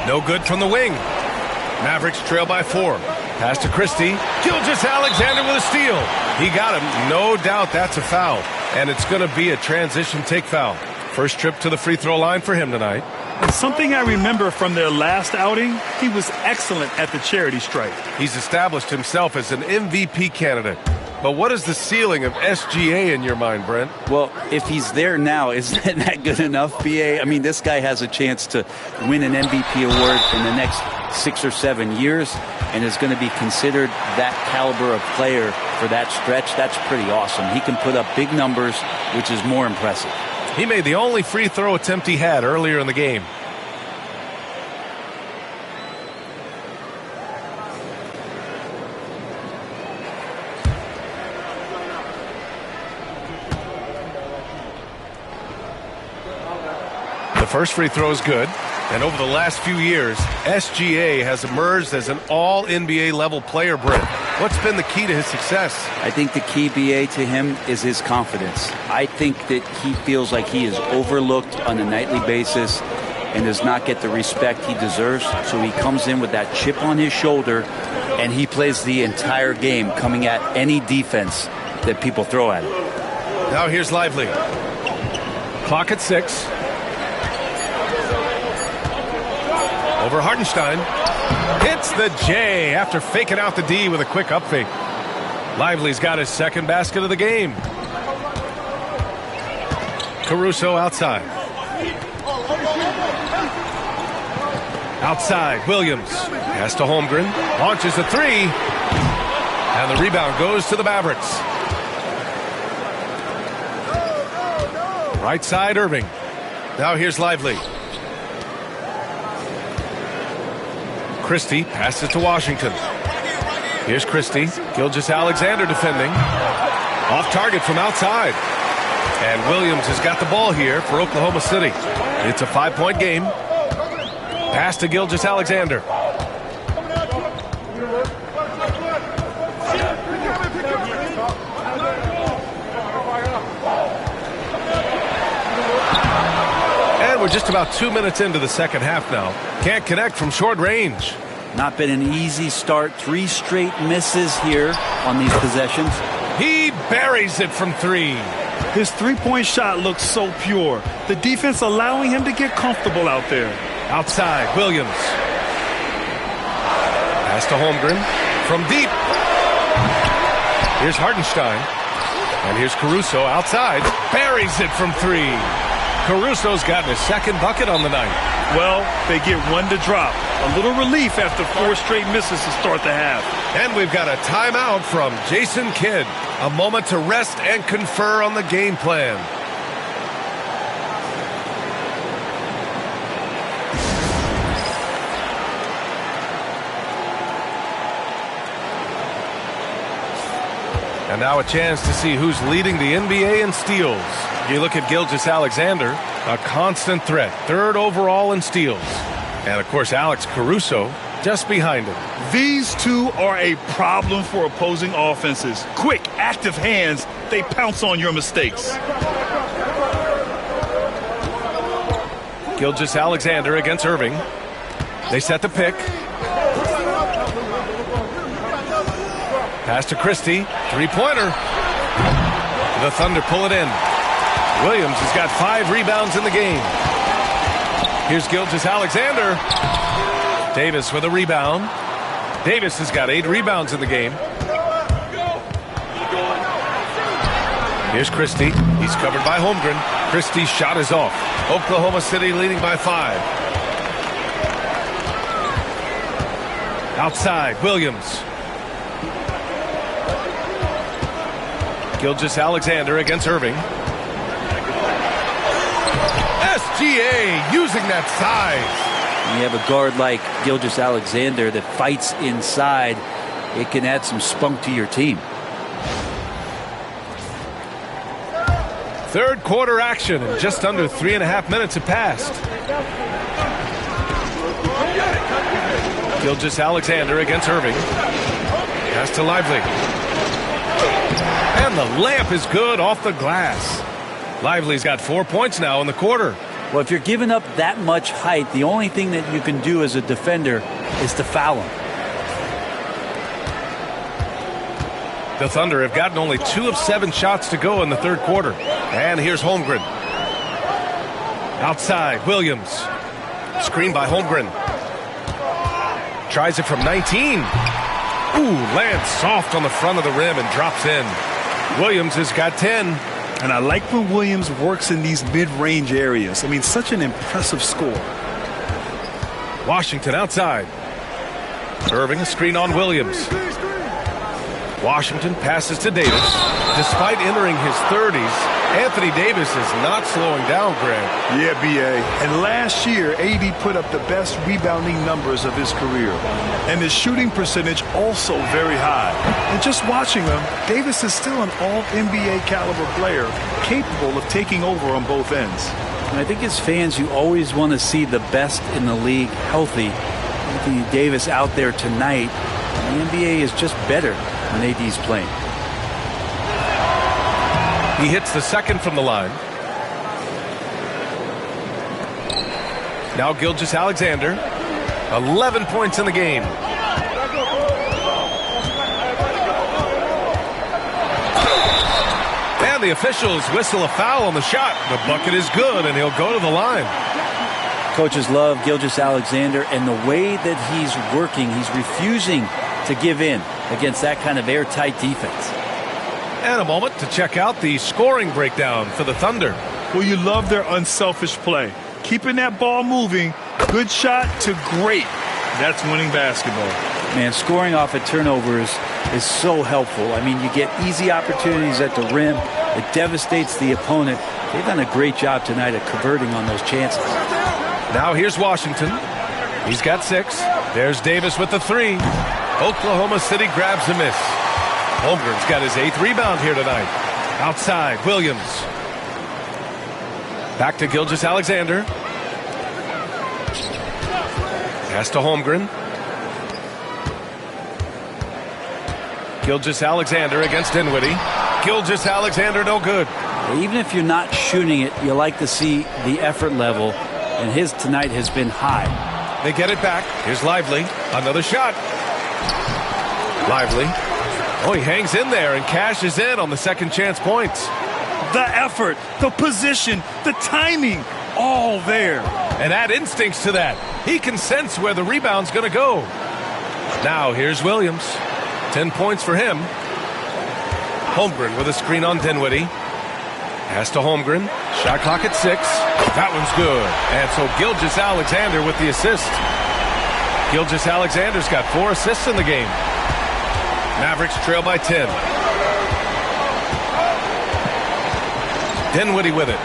No good from the wing. Mavericks trail by 4. Pass to Christie. Gilgeous-Alexander with a steal. He got him. No doubt that's a foul. And it's going to be a transition take foul. First trip to the free throw line for him tonight. And something I remember from their last outing, he was excellent at the charity stripe. He's established himself as an MVP candidate. But what is the ceiling of SGA in your mind, Brent? Well, if he's there now, isn't that good enough, BA? I mean, this guy has a chance to win an MVP award in the next 6 or 7 years and is going to be considered that caliber of player for that stretch. That's pretty awesome. He can put up big numbers, which is more impressive. He made the only free throw attempt he had earlier in the game. The first free throw is good. And over the last few years, SGA has emerged as an all-NBA level player, Brent. What's been the key to his success? I think the key, BA, to him is his confidence. I think that he feels like he is overlooked on a nightly basis and does not get the respect he deserves. So he comes in with that chip on his shoulder, and he plays the entire game, coming at any defense that people throw at him. Now here's Lively. Clock at 6. Over Hartenstein. Hits the J after faking out the D with a quick up fake. Lively's got his second basket of the game. Caruso outside. Outside, Williams. Pass to Holmgren. Launches a 3. And the rebound goes to the Mavericks. Right side, Irving. Now here's Lively. Christie passes to Washington. Here's Christie. Gilgeous-Alexander defending. Off target from outside. And Williams has got the ball here for Oklahoma City. It's a 5-point game. Pass to Gilgeous-Alexander. And we're just about 2 minutes into the second half now. Can't connect from short range. Not been an easy start. 3 straight misses here on these possessions. He buries it from 3. His three-point shot looks so pure. The defense allowing him to get comfortable out there. Outside, Williams. Pass to Holmgren from deep. Here's Hartenstein. And here's Caruso outside. Buries it from 3. Caruso's gotten his second bucket on the night. Well, they get one to drop. A little relief after 4 straight misses to start the half. And we've got a timeout from Jason Kidd. A moment to rest and confer on the game plan. And now a chance to see who's leading the NBA in steals. You look at Gilgeous-Alexander, a constant threat, 3rd overall in steals. And of course, Alex Caruso just behind him. These two are a problem for opposing offenses. Quick, active hands, they pounce on your mistakes. Gilgeous-Alexander against Irving. They set the pick. Pass to Christie. 3-pointer. The Thunder pull it in. Williams has got 5 rebounds in the game. Here's Gilgeous-Alexander. Davis with a rebound. Davis has got 8 rebounds in the game. Here's Christie. He's covered by Holmgren. Christie's shot is off. Oklahoma City leading by 5. Outside, Williams. Gilgeous-Alexander against Irving. SGA using that size. When you have a guard like Gilgeous-Alexander that fights inside, it can add some spunk to your team. Third quarter action, and just under 3.5 minutes have passed. Gilgeous-Alexander against Irving. Pass to Lively. And the layup is good off the glass. Lively's got 4 points now in the quarter. Well, if you're giving up that much height, the only thing that you can do as a defender is to foul him. The Thunder have gotten only 2 of 7 shots to go in the third quarter. And here's Holmgren. Outside, Williams. Screen by Holmgren. Tries it from 19. Ooh, lands soft on the front of the rim and drops in. Williams has got 10. And I like when Williams works in these mid-range areas. I mean, such an impressive score. Washington outside. Irving a screen on Williams. Washington passes to Davis. Despite entering his 30s, Anthony Davis is not slowing down, Greg. Yeah, B.A. And last year, AD put up the best rebounding numbers of his career. And his shooting percentage also very high. And just watching him, Davis is still an all-NBA caliber player, capable of taking over on both ends. And I think as fans, you always want to see the best in the league healthy. Anthony Davis out there tonight, the NBA is just better when AD's playing. He hits the second from the line. Now Gilgeous-Alexander. 11 points in the game. And the officials whistle a foul on the shot. The bucket is good, and he'll go to the line. Coaches love Gilgeous-Alexander, and the way that he's working, he's refusing to give in against that kind of airtight defense. And a moment to check out the scoring breakdown for the Thunder. Well, you love their unselfish play. Keeping that ball moving, good shot to great. That's winning basketball. Man, scoring off of turnovers is so helpful. I mean, you get easy opportunities at the rim. It devastates the opponent. They've done a great job tonight at converting on those chances. Now here's Washington. He's got 6. There's Davis with the 3. Oklahoma City grabs the miss. Holmgren's got his 8th rebound here tonight. Outside, Williams. Back to Gilgeous-Alexander. Pass to Holmgren. Gilgeous-Alexander against Dinwiddie. Gilgeous-Alexander no good. Even if you're not shooting it, you like to see the effort level, and his tonight has been high. They get it back. Here's Lively. Another shot. Lively. Oh, he hangs in there and cashes in on the second chance points. The effort, the position, the timing, all there. And add instincts to that. He can sense where the rebound's going to go. Now here's Williams. 10 points for him. Holmgren with a screen on Dinwiddie. Pass to Holmgren. Shot clock at 6. That one's good. And so Gilgeous-Alexander with the assist. Gilgeous-Alexander's got 4 assists in the game. Mavericks trail by 10. Dinwiddie with it.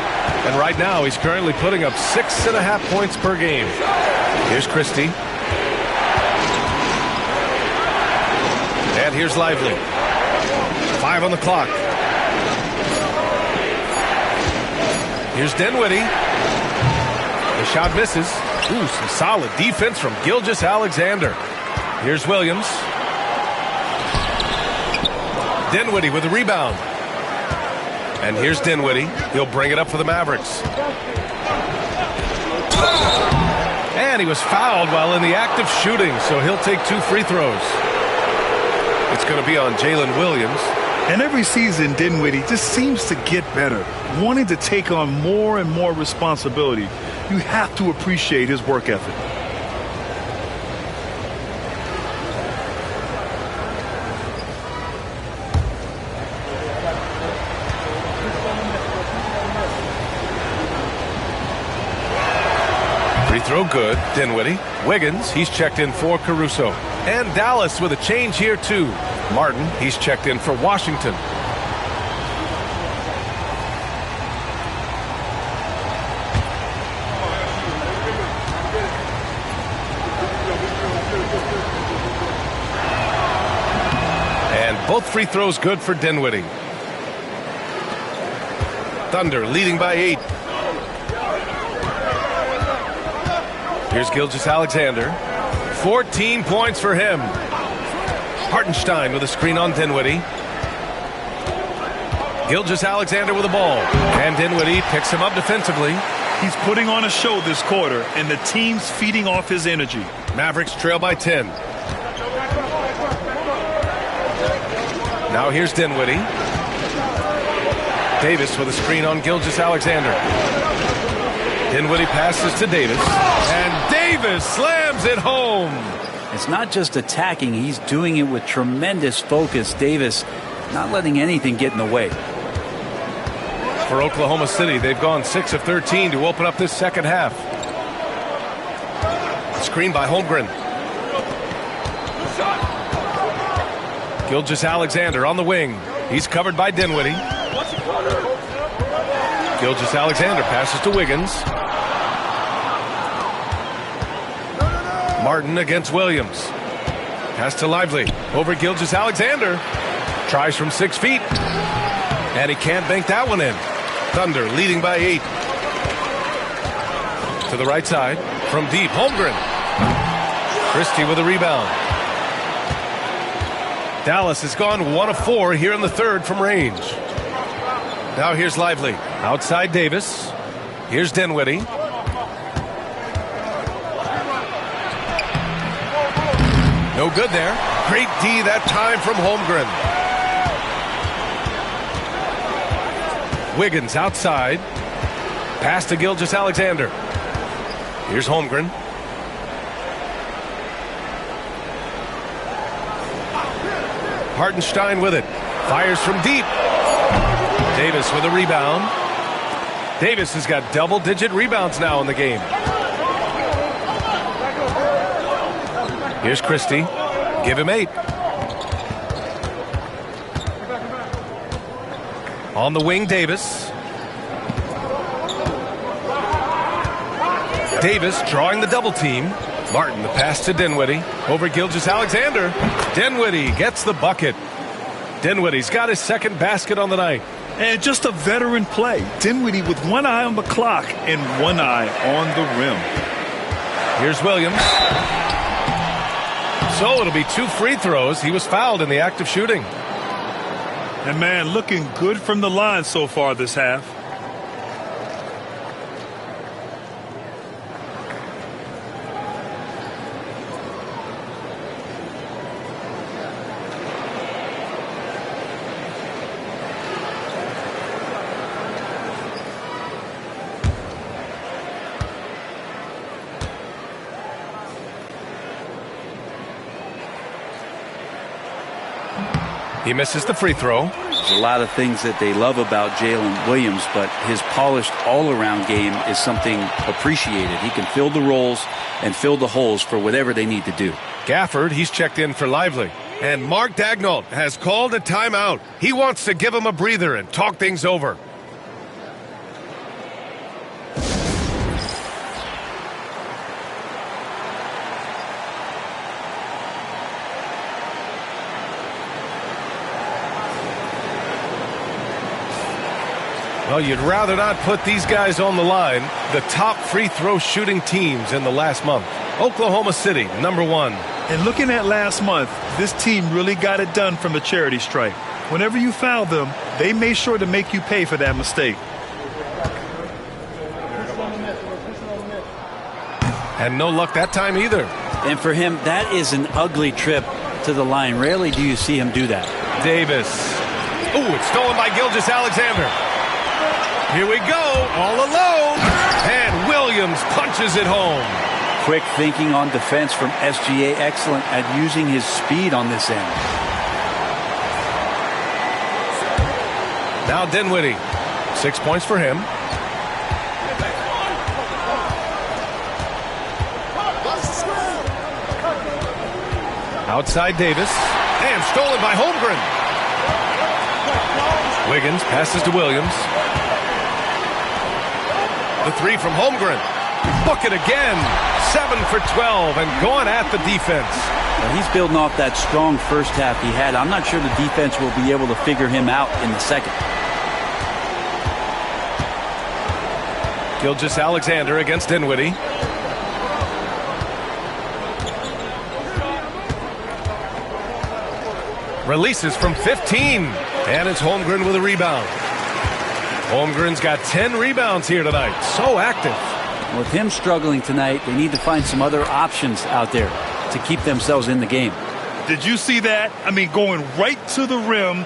And right now he's currently putting up 6.5 points per game. Here's Christie. And here's Lively. 5 on the clock. Here's Dinwiddie. The shot misses. Ooh, some solid defense from Gilgeous-Alexander. Here's Williams. Dinwiddie with the rebound. And here's Dinwiddie. He'll bring it up for the Mavericks. And he was fouled while in the act of shooting, so he'll take 2 free throws. It's going to be on Jalen Williams. And every season, Dinwiddie just seems to get better, wanting to take on more and more responsibility. You have to appreciate his work ethic. Free throw good, Dinwiddie. Wiggins, he's checked in for Caruso. And Dallas with a change here too. Martin, he's checked in for Washington. And both free throws good for Dinwiddie. Thunder leading by 8. Here's Gilgeous-Alexander. 14 points for him. Hartenstein with a screen on Dinwiddie. Gilgeous-Alexander with the ball. And Dinwiddie picks him up defensively. He's putting on a show this quarter, and the team's feeding off his energy. Mavericks trail by 10. Now here's Dinwiddie. Davis with a screen on Gilgeous-Alexander. Dinwiddie passes to Davis. And Davis slams it home. It's not just attacking, he's doing it with tremendous focus. Davis not letting anything get in the way. For Oklahoma City, they've gone 6 of 13 to open up this second half. Screen by Holmgren. Gilgeous-Alexander on the wing. He's covered by Dinwiddie. Gilgeous-Alexander passes to Wiggins. Martin against Williams. Pass to Lively. Over Gilgeous-Alexander. Tries from 6 feet. And he can't bank that one in. Thunder leading by 8. To the right side. From deep, Holmgren. Christie with a rebound. Dallas has gone 1 of 4 here in the third from range. Now here's Lively. Outside Davis. Here's Dinwiddie. No good there. Great D that time from Holmgren. Wiggins outside. Pass to Gilgeous-Alexander. Here's Holmgren. Hartenstein with it. Fires from deep. Davis with a rebound. Davis has got double-digit rebounds now in the game. Here's Christie. Give him 8. On the wing, Davis. Davis drawing the double team. Martin, the pass to Dinwiddie. Over Gilgeous-Alexander. Dinwiddie gets the bucket. Dinwiddie's got his second basket on the night. And just a veteran play. Dinwiddie with one eye on the clock and one eye on the rim. Here's Williams. So it'll be 2 free throws. He was fouled in the act of shooting. And man, looking good from the line so far this half. He misses the free throw. There's a lot of things that they love about Jalen Williams, but his polished all-around game is something appreciated. He can fill the roles and fill the holes for whatever they need to do. Gafford, he's checked in for Lively. And Mark Daigneault has called a timeout. He wants to give him a breather and talk things over. Well, you'd rather not put these guys on the line. The top free throw shooting teams in the last month. Oklahoma City, number 1. And looking at last month, this team really got it done from the charity stripe. Whenever you foul them, they made sure to make you pay for that mistake. And no luck that time either. And for him, that is an ugly trip to the line. Rarely do you see him do that. Davis. Ooh, it's stolen by Gilgeous-Alexander. Here we go, all alone. And Williams punches it home. Quick thinking on defense from SGA. Excellent at using his speed on this end. Now Dinwiddie. 6 points for him. Outside Davis. And stolen by Holmgren. Wiggins passes to Williams. The 3 from Holmgren. Book it again. 7 for 12 and going at the defense. Well, he's building off that strong first half he had. I'm not sure the defense will be able to figure him out in the second. Gilgeous-Alexander against Dinwiddie. Releases from 15. And it's Holmgren with a rebound. Holmgren's got 10 rebounds here tonight. So active. With him struggling tonight, they need to find some other options out there to keep themselves in the game. Did you see that? I mean, going right to the rim,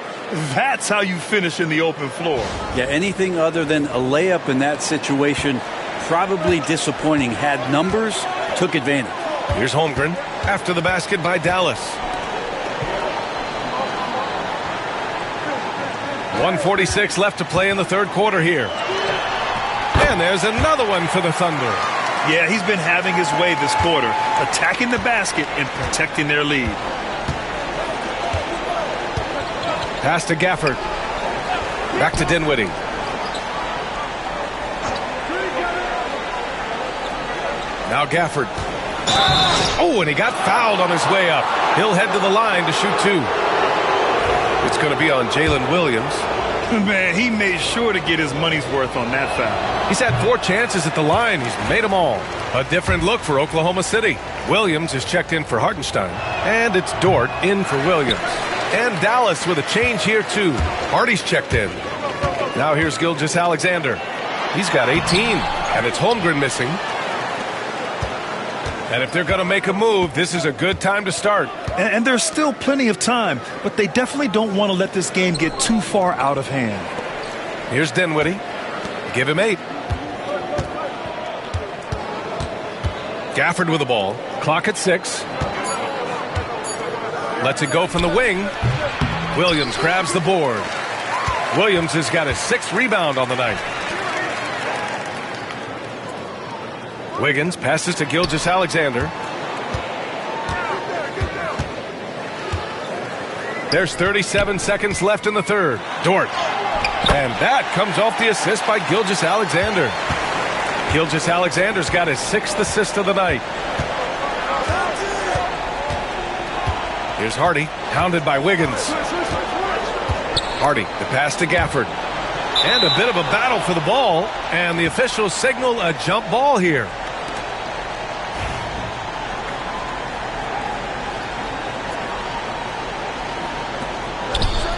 that's how you finish in the open floor. Yeah, anything other than a layup in that situation, probably disappointing. Had numbers, took advantage. Here's Holmgren after the basket by Dallas. 1:46 left to play in the third quarter here. And there's another one for the Thunder. Yeah, he's been having his way this quarter, attacking the basket and protecting their lead. Pass to Gafford. Back to Dinwiddie. Now Gafford. Oh, and he got fouled on his way up. He'll head to the line to shoot 2. It's going to be on Jalen Williams. Man, he made sure to get his money's worth on that foul. He's had 4 chances at the line. He's made them all. A different look for Oklahoma City. Williams is checked in for Hartenstein. And it's Dort in for Williams. And Dallas with a change here, too. Hardy's checked in. Now here's Gilgeous-Alexander. He's got 18. And it's Holmgren missing. And if they're going to make a move, this is a good time to start. And there's still plenty of time, but they definitely don't want to let this game get too far out of hand. Here's Dinwiddie. Give him 8. Gafford with the ball. Clock at 6. Lets it go from the wing. Williams grabs the board. Williams has got his 6th rebound on the night. Wiggins passes to Gilgeous-Alexander. There's 37 seconds left in the third. Dort. And that comes off the assist by Gilgeous-Alexander. Gilgeous-Alexander's got his 6th assist of the night. Here's Hardy, hounded by Wiggins. Hardy, the pass to Gafford. And a bit of a battle for the ball, and the officials signal a jump ball here.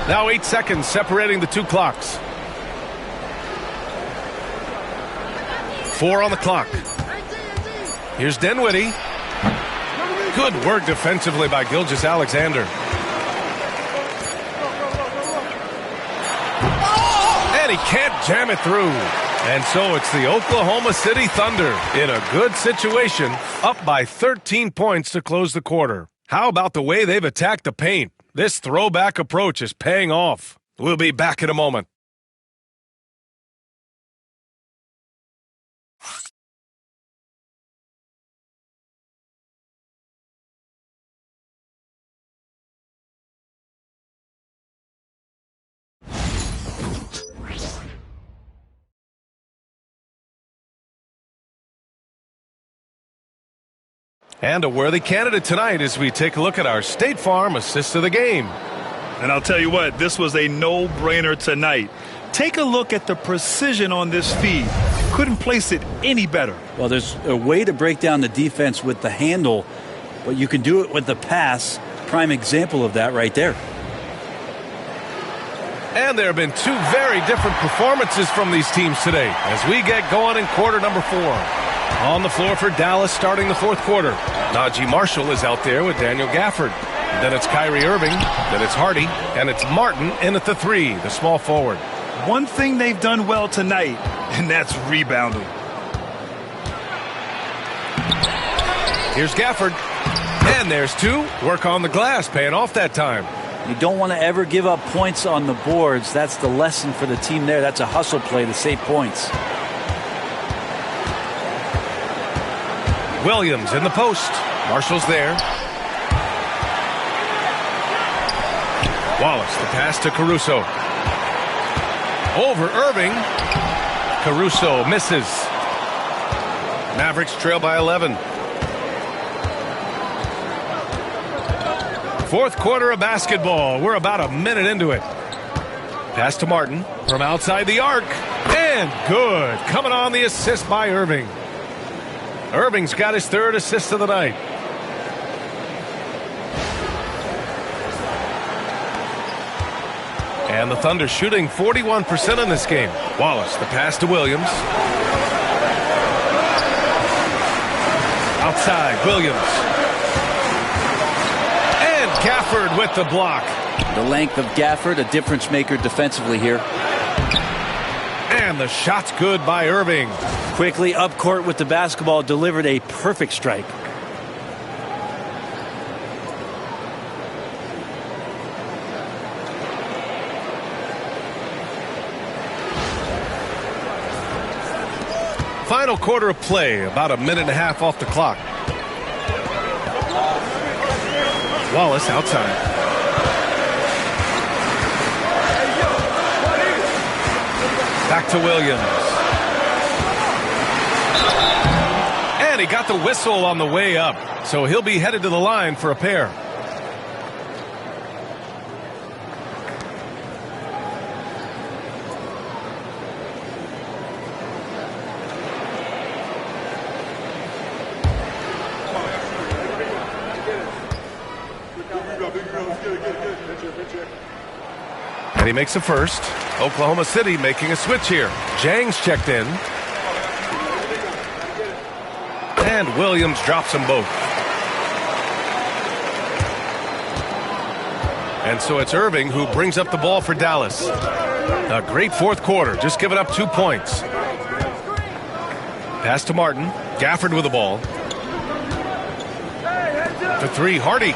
Now 8 seconds separating the two clocks. 4 on the clock. Here's Dinwiddie. Good work defensively by Gilgeous-Alexander. And he can't jam it through. And so it's the Oklahoma City Thunder in a good situation, up by 13 points to close the quarter. How about the way they've attacked the paint? This throwback approach is paying off. We'll be back in a moment. And a worthy candidate tonight as we take a look at our State Farm assist of the game. And I'll tell you what, this was a no-brainer tonight. Take a look at the precision on this feed. Couldn't place it any better. Well, there's a way to break down the defense with the handle, but you can do it with the pass. Prime example of that right there. And there have been two very different performances from these teams today as we get going in quarter number 4. On the floor for Dallas starting the fourth quarter. Najee Marshall is out there with Daniel Gafford. Then it's Kyrie Irving. Then it's Hardy. And it's Martin in at the 3, the small forward. One thing they've done well tonight, and that's rebounding. Here's Gafford. And there's 2. Work on the glass, paying off that time. You don't want to ever give up points on the boards. That's the lesson for the team there. That's a hustle play to save points. Williams in the post. Marshall's there. Wallace, the pass to Caruso. Over Irving. Caruso misses. Mavericks trail by 11. Fourth quarter of basketball. We're about a minute into it. Pass to Martin from outside the arc. And good. Coming on the assist by Irving. Irving's got his 3rd assist of the night. And the Thunder shooting 41% in this game. Wallace, the pass to Williams. Outside, Williams. And Gafford with the block. The length of Gafford, a difference maker defensively here. And the shot's good by Irving. Quickly up court with the basketball, delivered a perfect strike. Final quarter of play, about a minute and a half off the clock. Wallace outside. Back to Williams. And he got the whistle on the way up, so he'll be headed to the line for a pair. And he makes a first. Oklahoma City making a switch here. Jang's checked in. And Williams drops them both. And so it's Irving who brings up the ball for Dallas. A great fourth quarter, just giving up 2 points. Pass to Martin. Gafford with the ball. For 3, Hardy.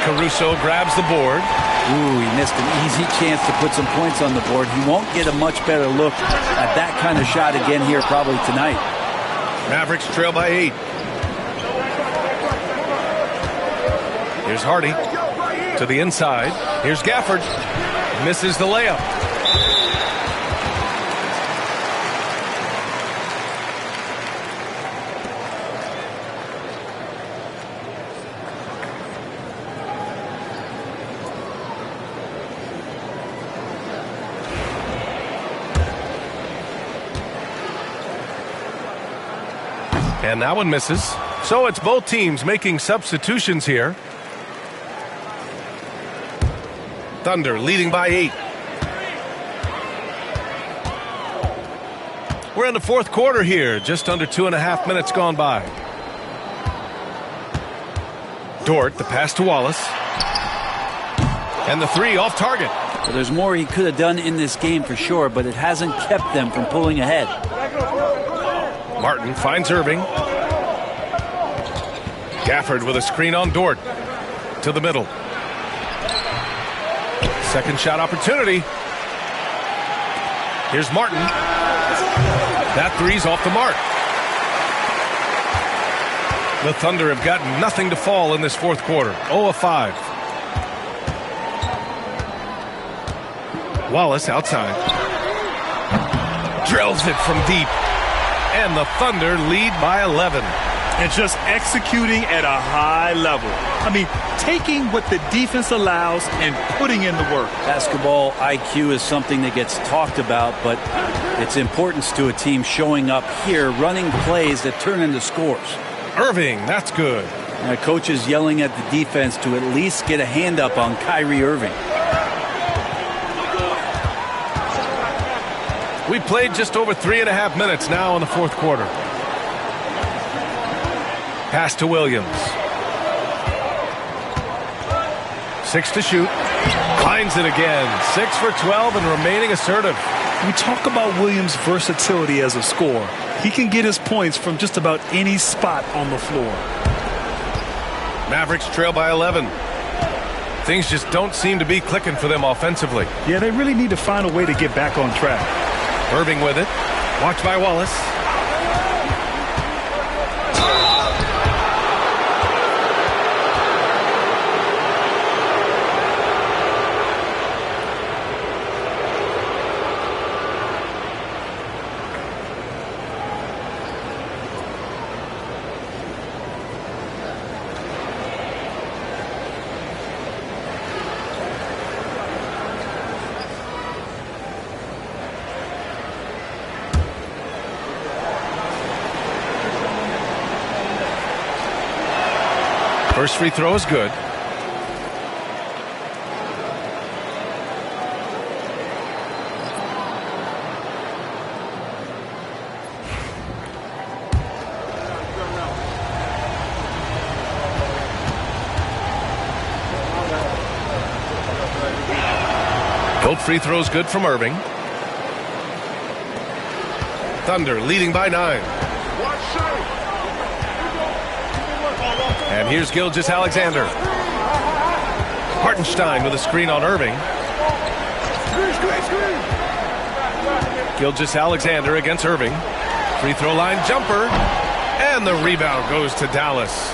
Caruso grabs the board. Ooh, he missed an easy chance to put some points on the board. He won't get a much better look at that kind of shot again here probably tonight. Mavericks trail by 8. Here's Hardy to the inside. Here's Gafford. Misses the layup. And that one misses. So it's both teams making substitutions here. Thunder leading by 8. We're in the fourth quarter here. Just under 2.5 minutes gone by. Dort, the pass to Wallace. And the 3 off target. Well, there's more he could have done in this game for sure, but it hasn't kept them from pulling ahead. Martin finds Irving. Gafford with a screen on Dort. To the middle. Second shot opportunity. Here's Martin. That 3's off the mark. The Thunder have got nothing to fall in this fourth quarter. 0 of 5. Wallace outside. Drills it from deep. And the Thunder lead by 11. And just executing at a high level. I mean, taking what the defense allows and putting in the work. Basketball IQ is something that gets talked about, but its importance to a team showing up here, running plays that turn into scores. Irving, that's good. Coach is yelling at the defense to at least get a hand up on Kyrie Irving. We played just over 3.5 minutes now in the fourth quarter. Pass to Williams. 6 to shoot. Finds it again. 6 for 12 and remaining assertive. We talk about Williams' versatility as a scorer. He can get his points from just about any spot on the floor. Mavericks trail by 11. Things just don't seem to be clicking for them offensively. Yeah, they really need to find a way to get back on track. Irving with it. Watched by Wallace. First free throw is good. Both free throws good from Irving. Thunder leading by 9. And here's Gilgeous-Alexander. Hartenstein with a screen on Irving. Gilgeous-Alexander against Irving. Free throw line jumper. And the rebound goes to Dallas.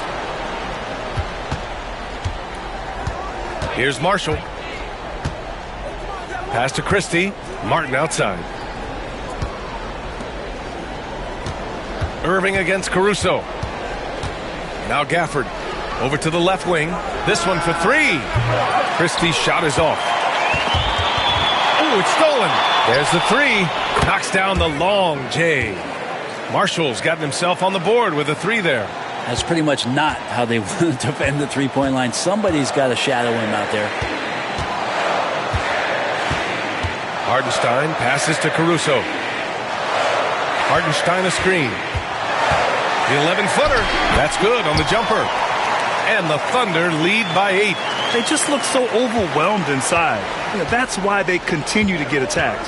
Here's Marshall. Pass to Christie. Martin outside. Irving against Caruso. Now Gafford over to the left wing. This one for 3. Christie's shot is off. Oh, it's stolen. There's the 3. Knocks down the long J. Marshall's gotten himself on the board with a 3 there. That's pretty much not how they want to defend the three-point line. Somebody's got to shadow him out there. Hartenstein passes to Caruso. Hartenstein a screen. The 11-footer. That's good on the jumper. And the Thunder lead by 8. They just look so overwhelmed inside. Yeah, that's why they continue to get attacked.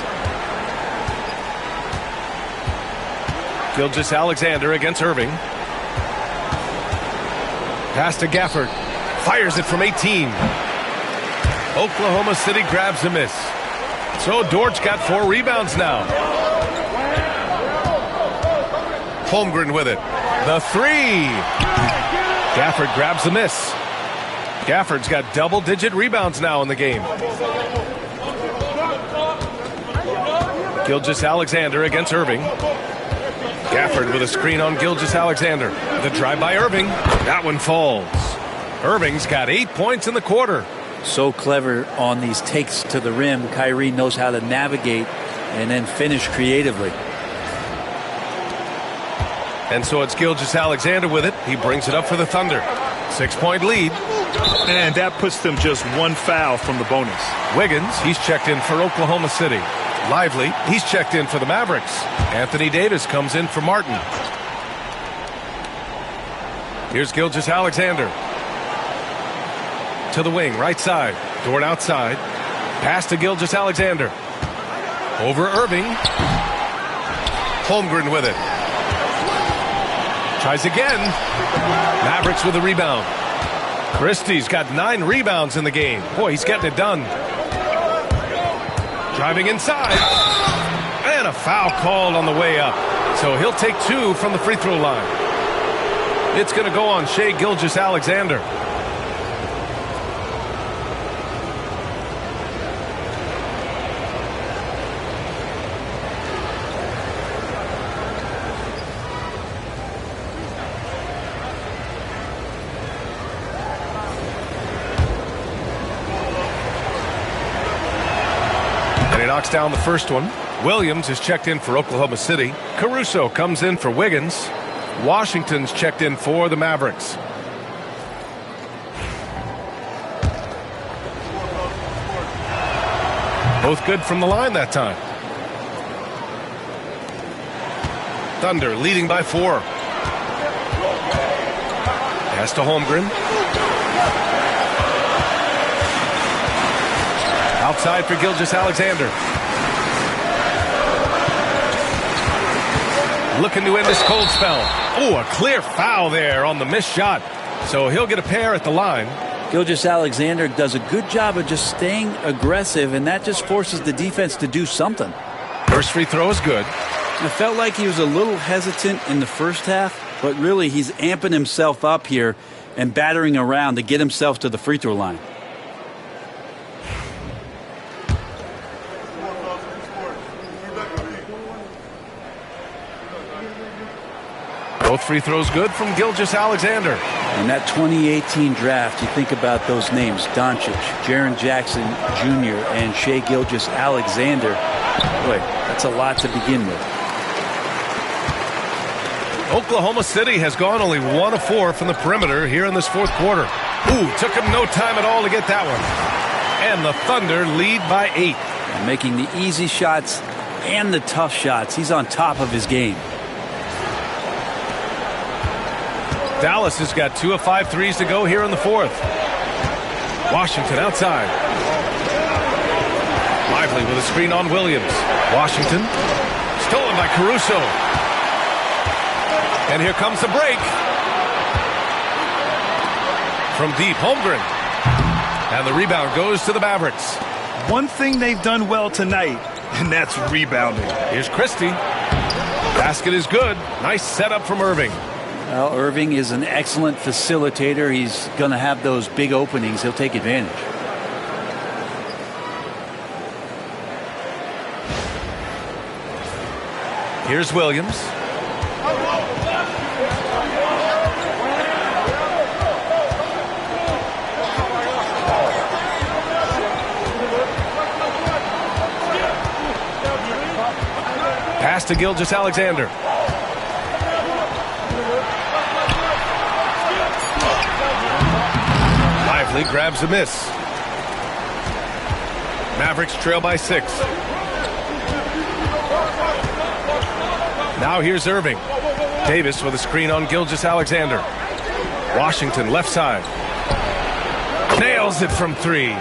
Gilgeous-Alexander against Irving. Pass to Gafford. Fires it from 18. Oklahoma City grabs a miss. So Dort's got 4 rebounds now. Holmgren with it. The 3. Gafford grabs the miss. Gafford's got double-digit rebounds now in the game. Gilgeous-Alexander against Irving. Gafford with a screen on Gilgeous-Alexander. The drive by Irving. That one falls. Irving's got 8 points in the quarter. So clever on these takes to the rim. Kyrie knows how to navigate and then finish creatively. And so it's Gilgeous-Alexander with it. He brings it up for the Thunder. 6-point lead. And that puts them just one foul from the bonus. Wiggins, he's checked in for Oklahoma City. Lively, he's checked in for the Mavericks. Anthony Davis comes in for Martin. Here's Gilgeous-Alexander. To the wing, right side. Dort outside. Pass to Gilgeous-Alexander. Over Irving. Holmgren with it. Tries again. Mavericks with a rebound. Christie's got 9 rebounds in the game. Boy, he's getting it done. Driving inside. And a foul called on the way up. So he'll take 2 from the free throw line. It's going to go on Shai Gilgeous-Alexander. Knocks down the first one. Williams is checked in for Oklahoma City. Caruso comes in for Wiggins. Washington's checked in for the Mavericks. Both good from the line that time. Thunder leading by 4. Pass to Holmgren. Outside for Gilgeous-Alexander. Looking to end this cold spell. Oh, a clear foul there on the missed shot. So he'll get a pair at the line. Gilgeous-Alexander does a good job of just staying aggressive, and that just forces the defense to do something. First free throw is good. I felt like he was a little hesitant in the first half, but really he's amping himself up here and battering around to get himself to the free throw line. Both free throws good from Gilgeous-Alexander. In that 2018 draft, you think about those names, Doncic, Jaren Jackson Jr., and Shai Gilgeous-Alexander. Boy, that's a lot to begin with. Oklahoma City has gone only 1 of 4 from the perimeter here in this fourth quarter. Ooh, took him no time at all to get that one. And the Thunder lead by 8. And making the easy shots and the tough shots. He's on top of his game. Dallas has got 2 of 5 threes to go here in the fourth. Washington outside. Lively with a screen on Williams. Washington stolen by Caruso. And here comes the break. From deep, Holmgren. And the rebound goes to the Mavericks. One thing they've done well tonight, and that's rebounding. Here's Christie. Basket is good. Nice setup from Irving. Well, Irving is an excellent facilitator. He's going to have those big openings. He'll take advantage. Here's Williams. Pass to Gilgeous-Alexander. Lively grabs a miss. Mavericks trail by 6. Now here's Irving. Davis with a screen on Gilgeous-Alexander. Washington left side. Nails it from 3.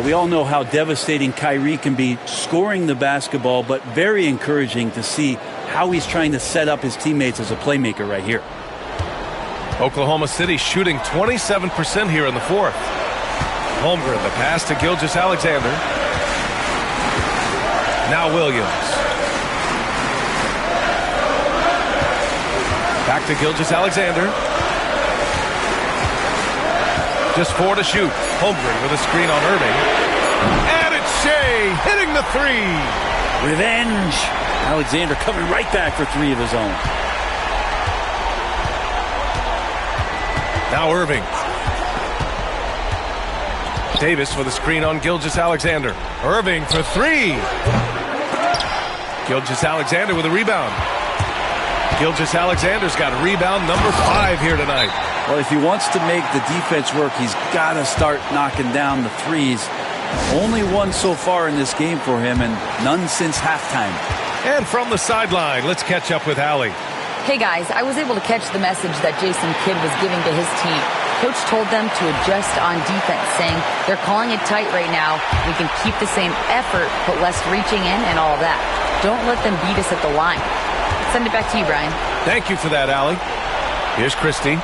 We all know how devastating Kyrie can be scoring the basketball, but very encouraging to see how he's trying to set up his teammates as a playmaker right here. Oklahoma City shooting 27% here in the fourth. Holmgren, the pass to Gilgeous-Alexander. Now Williams. Back to Gilgeous-Alexander. Just 4 to shoot. Holmgren with a screen on Irving. And it's Shai hitting the 3. Revenge. Alexander coming right back for 3 of his own. Now Irving. Davis with a screen on Gilgeous-Alexander. Irving for 3. Gilgeous-Alexander with a rebound. Gilgeous-Alexander's got rebound number 5 here tonight. Well, if he wants to make the defense work, he's got to start knocking down the threes. Only one so far in this game for him, and none since halftime. And from the sideline, let's catch up with Allie. Hey guys, I was able to catch the message that Jason Kidd was giving to his team. Coach told them to adjust on defense, saying they're calling it tight right now. We can keep the same effort, but less reaching in and all that. Don't let them beat us at the line. Send it back to you, Brian. Thank you for that, Allie. Here's Christy.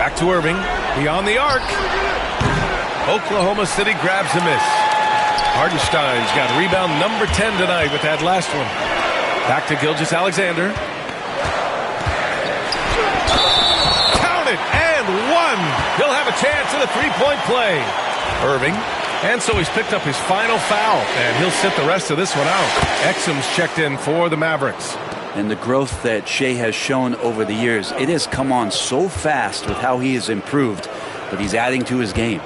Back to Irving. Beyond the arc. Oklahoma City grabs a miss. Hardenstein's got rebound number 10 tonight with that last one. Back to Gilgeous-Alexander. Count it, and one. He'll have a chance at a three-point play. Irving. And so he's picked up his final foul, and he'll sit the rest of this one out. Exum's checked in for the Mavericks. And the growth that Shea has shown over the years, it has come on so fast with how he has improved, but he's adding to his game.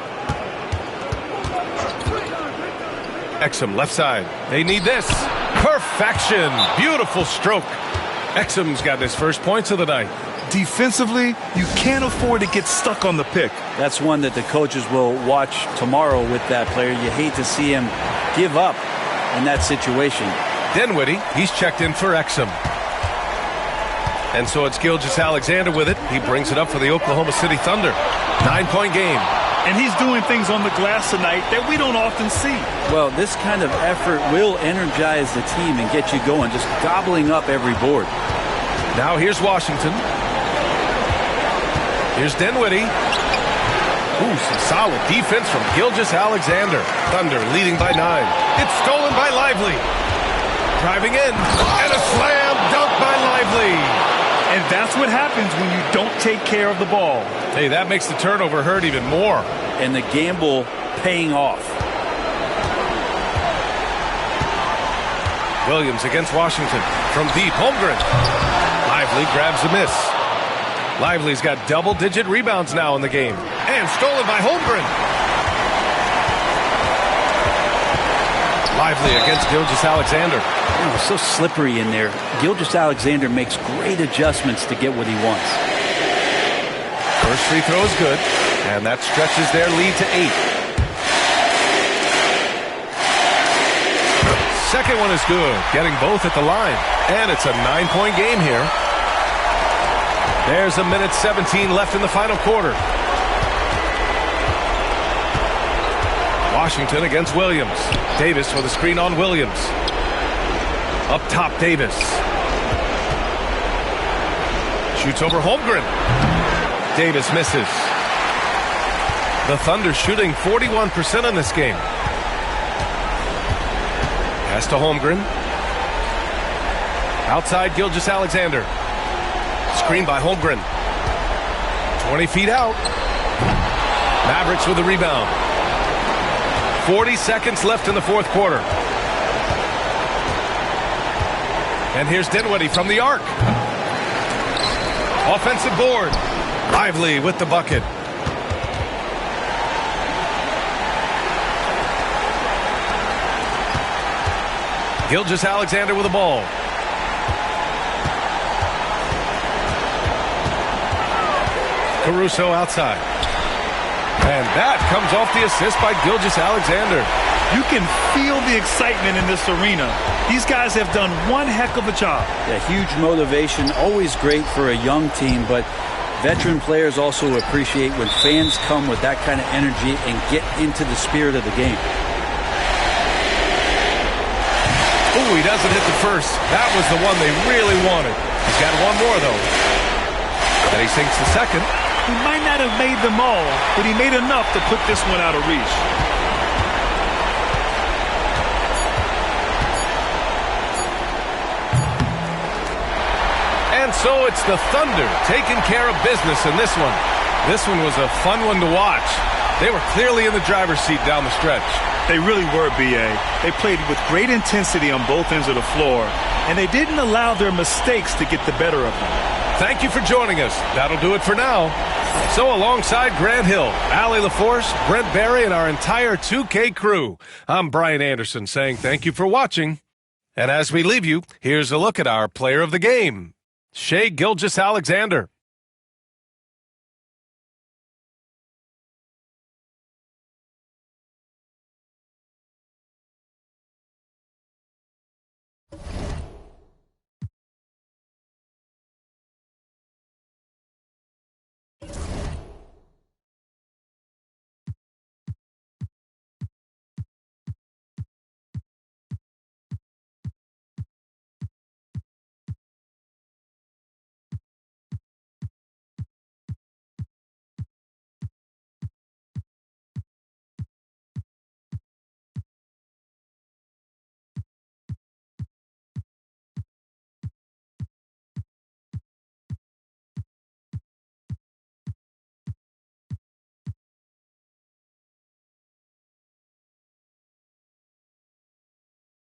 Exum left side. They need this. Perfection. Beautiful stroke. Exum's got his first points of the night. Defensively, you can't afford to get stuck on the pick. That's one that the coaches will watch tomorrow with that player. You hate to see him give up in that situation. Dinwiddie, he's checked in for Exum. And so it's Gilgeous-Alexander with it. He brings it up for the Oklahoma City Thunder. 9-point game. And he's doing things on the glass tonight that we don't often see. Well, this kind of effort will energize the team and get you going, just gobbling up every board. Now here's Washington. Here's Dinwiddie. Ooh, some solid defense from Gilgeous-Alexander. Thunder leading by 9. It's stolen by Lively. Driving in. And a slam dunk by Lively. And that's what happens when you don't take care of the ball. Hey, that makes the turnover hurt even more. And the gamble paying off. Williams against Washington. From deep, Holmgren. Lively grabs the miss. Lively's got double-digit rebounds now in the game. And stolen by Holmgren. Lively against Gilgeous-Alexander. Oh, so slippery in there. Gilgeous-Alexander makes great adjustments to get what he wants. First free throw is good, and that stretches their lead to 8. Second one is good, getting both at the line. And it's a 9-point game here. There's a minute 17 left in the final quarter. Washington against Williams. Davis with a screen on Williams. Up top, Davis. Shoots over Holmgren. Davis misses. The Thunder shooting 41% in this game. Pass to Holmgren. Outside Gilgeous-Alexander. Screen by Holmgren. 20 feet out. Mavericks with the rebound. 40 seconds left in the fourth quarter. And here's Dinwiddie from the arc. Offensive board. Lively with the bucket. Gilgeous-Alexander with the ball. Caruso outside. And that comes off the assist by Gilgeous-Alexander. You can feel the excitement in this arena. These guys have done one heck of a job. Yeah, huge motivation, always great for a young team, but veteran players also appreciate when fans come with that kind of energy and get into the spirit of the game. Oh, he doesn't hit the first. That was the one they really wanted. He's got one more, though. And he sinks the second. He might not have made them all, but he made enough to put this one out of reach. And so it's the Thunder taking care of business in this one. This one was a fun one to watch. They were clearly in the driver's seat down the stretch. They really were, B.A. They played with great intensity on both ends of the floor, and they didn't allow their mistakes to get the better of them. Thank you for joining us. That'll do it for now. So alongside Grant Hill, Allie LaForce, Brent Barry, and our entire 2K crew, I'm Brian Anderson saying thank you for watching. And as we leave you, here's a look at our player of the game, Shai Gilgeous-Alexander.